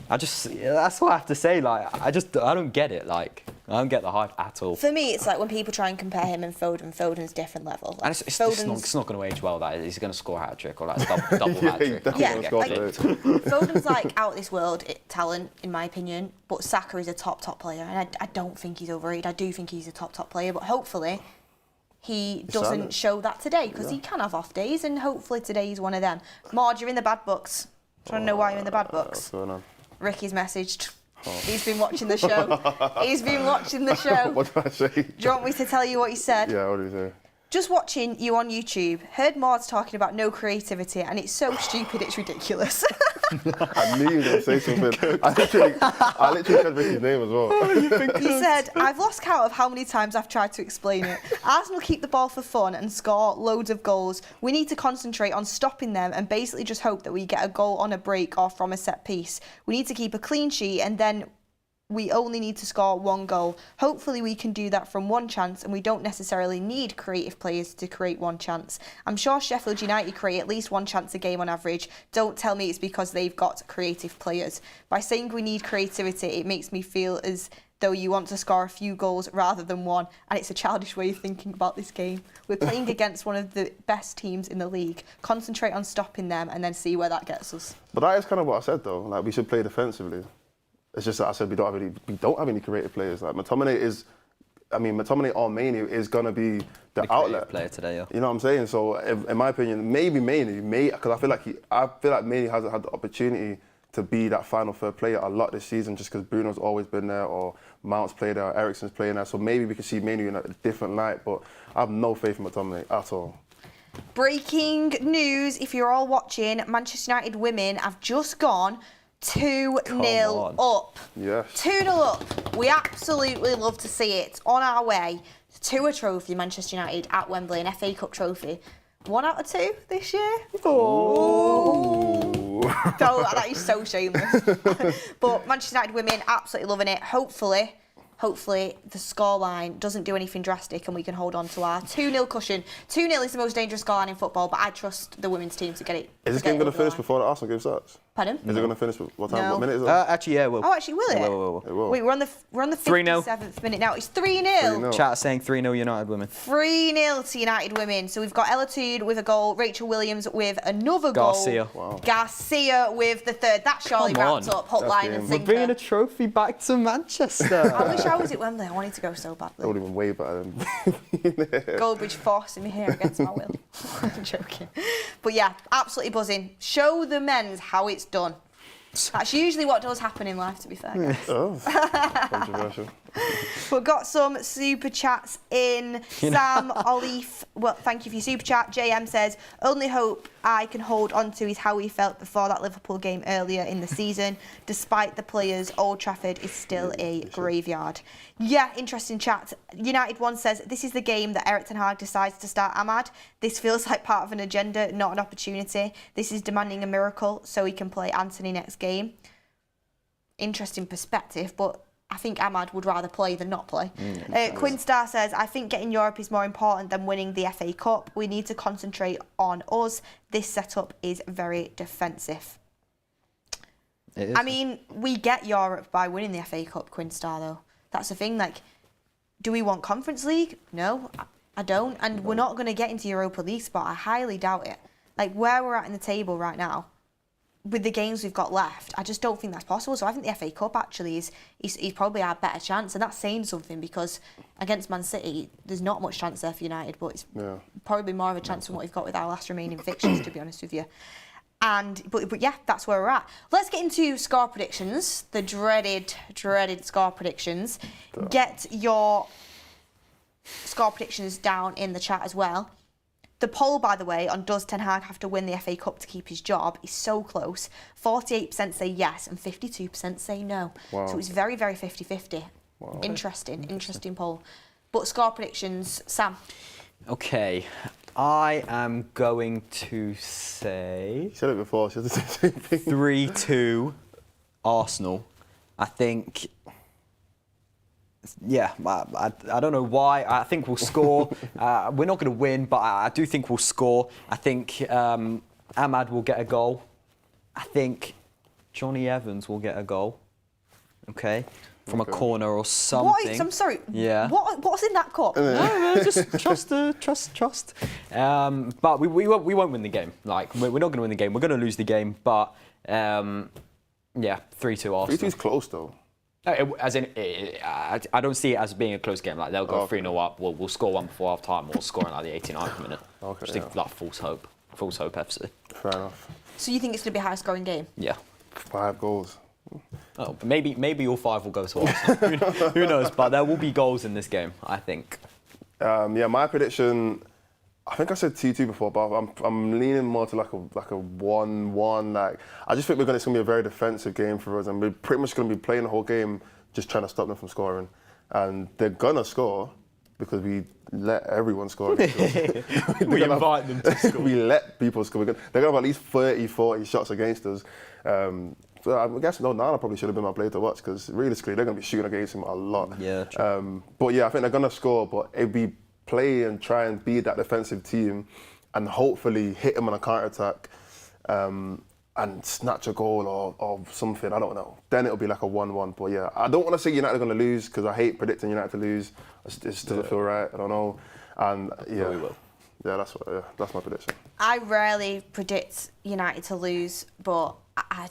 that's what I have to say. Like, I don't get it. Like, I don't get the hype at all. For me, it's like when people try and compare him and Foden's different level. Like, and it's not going to age well. That he's going to score a hat trick or like double hat trick. Foden's like out of this world talent, in my opinion. But Saka is a top player, and I don't think he's overrated. I do think he's a top player, but hopefully he doesn't show that today, because he can have off days, and hopefully today he's one of them. Marge, you're in the bad books. Trying to know why you're in the bad books. What's going on? Ricky's messaged. He's been watching the show. He's been watching the show. What did I say? Do you want me to tell you what he said? Yeah, what did he say? Just watching you on YouTube, heard Maud's talking about no creativity, and it's so stupid it's ridiculous. I knew you were going to say something. I literally said Ricky's name as well. He said, I've lost count of how many times I've tried to explain it. Arsenal keep the ball for fun and score loads of goals. We need to concentrate on stopping them and basically just hope that we get a goal on a break or from a set piece. We need to keep a clean sheet, and then we only need to score one goal. Hopefully we can do that from one chance, and we don't necessarily need creative players to create one chance. I'm sure Sheffield United create at least one chance a game on average. Don't tell me it's because they've got creative players. By saying we need creativity, it makes me feel as though you want to score a few goals rather than one, and it's a childish way of thinking about this game. We're playing against one of the best teams in the league. Concentrate on stopping them and then see where that gets us. But that is kind of what I said, though. Like, we should play defensively. It's just that I said we don't have any creative players. Like, McTominay or Mainoo is gonna be the outlet player today. Yeah. You know what I'm saying? So, in my opinion, maybe Mainoo, because I feel like Mainoo hasn't had the opportunity to be that final third player a lot this season, just because Bruno's always been there, or Mount's played there, or Eriksen's playing there. So maybe we can see Mainoo in a different light. But I have no faith in McTominay at all. Breaking news! If you're all watching, Manchester United women have just gone 2-0 up. Yes. 2-0 up. We absolutely love to see it. On our way to a trophy, Manchester United at Wembley, an FA Cup trophy. 1 out of 2 this year. Oh. That is so shameless. But Manchester United women absolutely loving it. Hopefully the scoreline doesn't do anything drastic and we can hold on to our 2-0 cushion. 2-0 is the most dangerous scoreline in football, but I trust the women's team to get it. Is this game going to finish before the Arsenal game starts? Pardon? Is it going to finish? What time? No. What minute is it? Actually, yeah, it will. Oh, actually, will it? It will. Wait, we're on the 57th minute now. It's 3-0. Chat saying 3-0 United women. 3-0 to United women. So we've got Ella Tood with a goal, Rachel Williams with another goal. Garcia. Wow. Garcia with the third. That surely wrapped up hook, line and sinker. We're bringing a trophy back to Manchester. I wish I was at Wembley. I wanted to go so badly. That would have been way better than Goldbridge forcing me here against my will. I'm joking. But yeah, absolutely buzzing. Show the men's how it's done. That's usually what does happen in life, to be fair, guys. Oh, controversial. We've got some super chats in. Sam Olif, well, thank you for your super chat. JM says, only hope I can hold on to is how we felt before that Liverpool game earlier in the season. Despite the players, Old Trafford is still a graveyard. Yeah, interesting chat. United One says, this is the game that Erik ten Hag decides to start Ahmad. This feels like part of an agenda, not an opportunity. This is demanding a miracle so he can play Anthony next game. Interesting perspective, but I think Ahmad would rather play than not play. Quinn Star says, I think getting Europe is more important than winning the FA Cup. We need to concentrate on us. This setup is very defensive. I mean, we get Europe by winning the FA Cup, Quinn Star, though. That's the thing. Like, do we want Conference League? No, I don't. And we're not going to get into Europa League spot. I highly doubt it. Like, where we're at in the table right now, with the games we've got left, I just don't think that's possible. So I think the FA Cup actually is probably our better chance, and that's saying something because against Man City, there's not much chance there for United, but it's probably more of a chance than what we've got with our last remaining fixtures, to be honest with you. But yeah, that's where we're at. Let's get into score predictions, the dreaded score predictions. Get your score predictions down in the chat as well. The poll, by the way, on does Ten Hag have to win the FA Cup to keep his job is so close. 48% say yes and 52% say no. Wow. So it's very, very 50-50. Wow. Interesting poll. But score predictions, Sam. Okay, I am going to say... You said it before, so it's the same thing. 3-2 Arsenal. I think... Yeah, I don't know why. I think we'll score. We're not going to win, but I do think we'll score. I think Ahmad will get a goal. I think Johnny Evans will get a goal. Okay, from a corner or something. I'm sorry. Yeah. What's in that cup? No, just trust. But we won't win the game. Like we're not going to win the game. We're going to lose the game. But yeah, 3-2 Arsenal. 3-2's close though. As in, I don't see it as being a close game. Like they'll go 3-0 up. We'll score one before half time. We'll score in like the 89th minute. Okay. Just think like false hope FC. Fair enough. So you think it's going to be a high scoring game? Yeah. 5 goals. Oh, maybe all 5 will go to Arsenal. Who knows? But there will be goals in this game, I think. Yeah, my prediction. I think I said 2-2 before, but I'm leaning more to like a 1-1. Like I just think it's going to be a very defensive game for us, and we're pretty much going to be playing the whole game just trying to stop them from scoring. And they're gonna score because we let everyone score. We invite them to score. We let people score. They're gonna have at least 30, 40 shots against us. So I guess Nana probably should have been my player to watch because realistically they're going to be shooting against him a lot. Yeah, true. But yeah, I think they're going to score, but it'd be play and try and be that defensive team and hopefully hit him on a counter-attack and snatch a goal or something, I don't know. Then it'll be like a 1-1. But yeah, I don't want to say United are going to lose because I hate predicting United to lose. It just doesn't feel right, I don't know. And yeah, but we will. Yeah, that's my prediction. I rarely predict United to lose, but I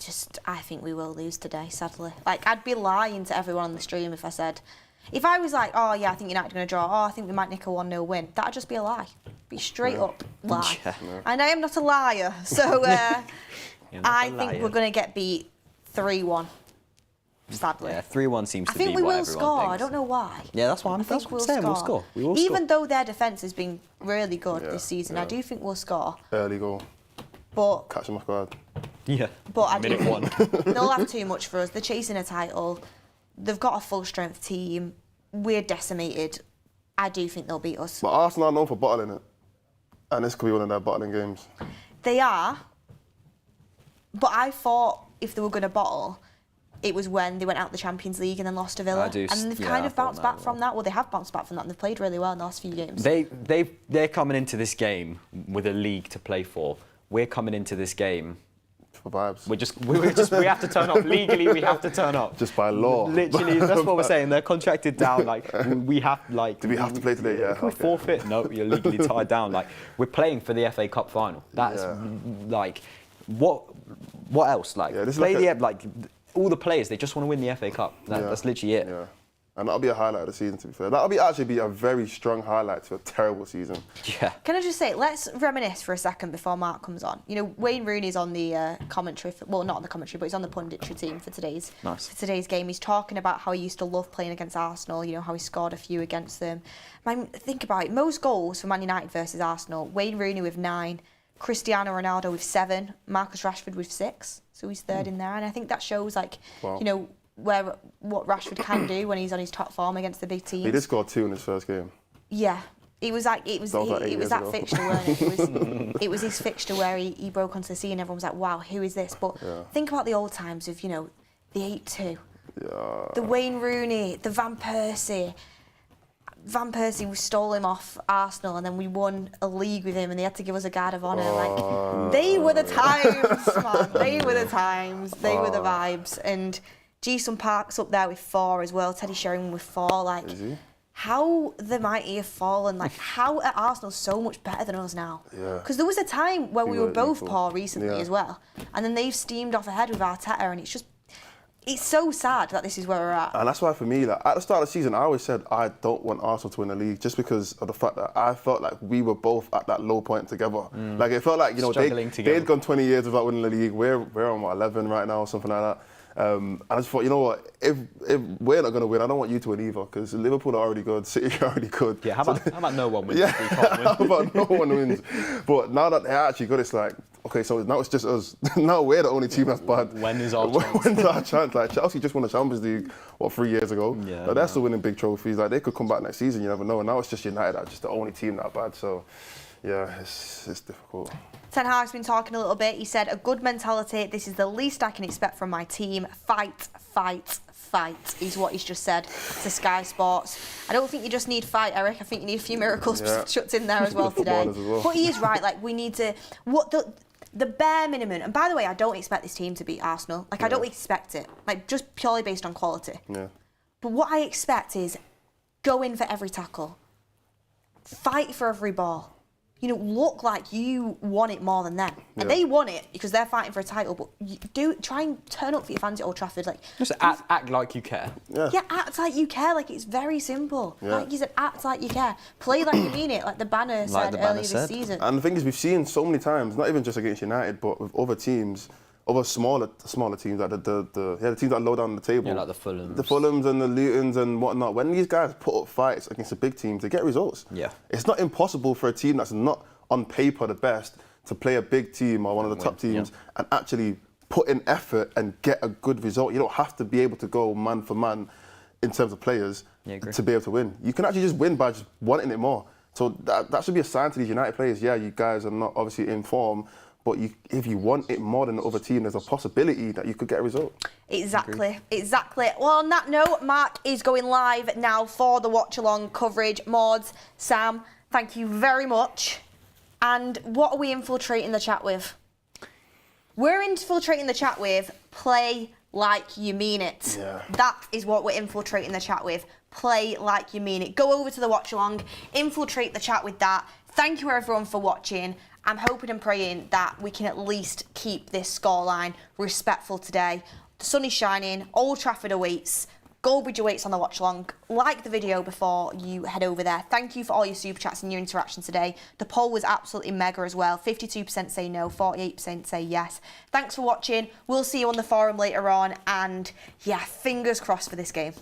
think we will lose today, sadly. Like, I'd be lying to everyone on the stream if I was like, oh yeah, I think United are going to draw, oh, I think we might nick a 1-0 win, that'd just be a lie. Be straight up lie. Yeah. And I am not a liar, so I think we're going to get beat 3-1, sadly. Yeah, 3-1 seems to be what everyone thinks. I think we will score, I don't know why. Yeah, that's what I'm saying, we'll score. Even though their defence has been really good this season, I do think we'll score. Early goal. But catch them off guard. Yeah. But I do Minute 1. They'll have too much for us. They're chasing a title. They've got a full strength team. We're decimated. I do think they'll beat us. But Arsenal are known for bottling it. And this could be one of their bottling games. They are. But I thought if they were going to bottle, it was when they went out the Champions League and then lost to Villa. And they've kind of bounced back from that. Well, they have bounced back from that and they've played really well in the last few games. They're coming into this game with a league to play for. We're coming into this game for vibes. We have to turn up. Legally, we have to turn up. Just by law. Literally, that's what we're saying. They're contracted down. Like we have, like. Do we have to play today? Yeah. We forfeit? No, you're legally tied down. Like we're playing for the FA Cup final. That's like what else? Like play all the players. They just want to win the FA Cup. That's literally it. Yeah. And that'll be a highlight of the season, to be fair. That'll actually be a very strong highlight to a terrible season. Yeah. Can I just say, let's reminisce for a second before Mark comes on. You know, Wayne Rooney's on the commentary, well, not on the commentary, but he's on the punditry team for today's game. He's talking about how he used to love playing against Arsenal, you know, how he scored a few against them. Think about it, most goals for Man United versus Arsenal, Wayne Rooney with 9, Cristiano Ronaldo with 7, Marcus Rashford with 6, so he's third in there. And I think that shows, like, you know, what Rashford can do when he's on his top form against the big teams. He did score 2 in his first game. Yeah, it was that fixture, weren't it? It was his fixture where he broke onto the scene and everyone was like, wow, who is this? But think about the old times of, you know, the 8-2, the Wayne Rooney, the Van Persie. Van Persie stole him off Arsenal and then we won a league with him and they had to give us a guard of honour. Like, they were the times, man. They were the times. They were the vibes. And Jason Park's up there with 4 as well. Teddy Sheringham with 4. Like, how the mighty have fallen. Like, how are Arsenal so much better than us now? Because there was a time where we were both poor recently as well. And then they've steamed off ahead with Arteta and it's so sad that this is where we're at. And that's why for me, like, at the start of the season, I always said I don't want Arsenal to win the league just because of the fact that I felt like we were both at that low point together. Like, it felt like, you know, they'd gone 20 years without winning the league. We're on, 11 right now or something like that. And I just thought, you know what, if we're not going to win, I don't want you to win either, because Liverpool are already good, City are already good. Yeah, how about no one wins? Yeah, how about no one wins? But now that they're actually good, it's like, okay, so now it's just us. Now we're the only team that's bad. When is our chance? When's our chance? Like, Chelsea just won the Champions League, 3 years ago? Yeah, like, they're still winning big trophies. Like, they could come back next season, you never know. And now it's just United that's just the only team that bad. So, yeah, it's difficult. Ten Hag's been talking a little bit. He said, a good mentality. This is the least I can expect from my team. Fight, fight, fight, is what he's just said to Sky Sports. I don't think you just need fight, Erik. I think you need a few miracles chucked in there as well today. But he is right. Like, we need to... The bare minimum, and by the way, I don't expect this team to beat Arsenal. Like, I don't expect it. Like, just purely based on quality. Yeah. But what I expect is go in for every tackle. Fight for every ball. You know, look like you want it more than them. And they want it because they're fighting for a title, but try and turn up for your fans at Old Trafford. Like, just act like you care. Yeah, act like you care. Like, it's very simple. Like you said, act like you care. Play like you mean it, like the banner said earlier this season. And the thing is, we've seen so many times, not even just against United, but with other teams, other smaller teams, like the teams that are low down the table. Yeah, like the Fulhams. The Fulhams and the Lutons and whatnot. When these guys put up fights against the big teams, they get results. Yeah. It's not impossible for a team that's not on paper the best to play a big team or one of the top teams and actually put in effort and get a good result. You don't have to be able to go man for man in terms of players to be able to win. You can actually just win by just wanting it more. So that should be a sign to these United players. Yeah, you guys are not obviously in form, but if you want it more than the other team, there's a possibility that you could get a result. Exactly. Well, on that note, Mark is going live now for the watch-along coverage. Mauds, Sam, thank you very much. And what are we infiltrating the chat with? We're infiltrating the chat with play like you mean it. Yeah. That is what we're infiltrating the chat with. Play like you mean it. Go over to the watch-along, infiltrate the chat with that. Thank you everyone for watching. I'm hoping and praying that we can at least keep this scoreline respectful today. The sun is shining, Old Trafford awaits, Goldbridge awaits on the watch-along. Like the video before you head over there. Thank you for all your super chats and your interaction today. The poll was absolutely mega as well. 52% say no, 48% say yes. Thanks for watching. We'll see you on the forum later on. And yeah, fingers crossed for this game.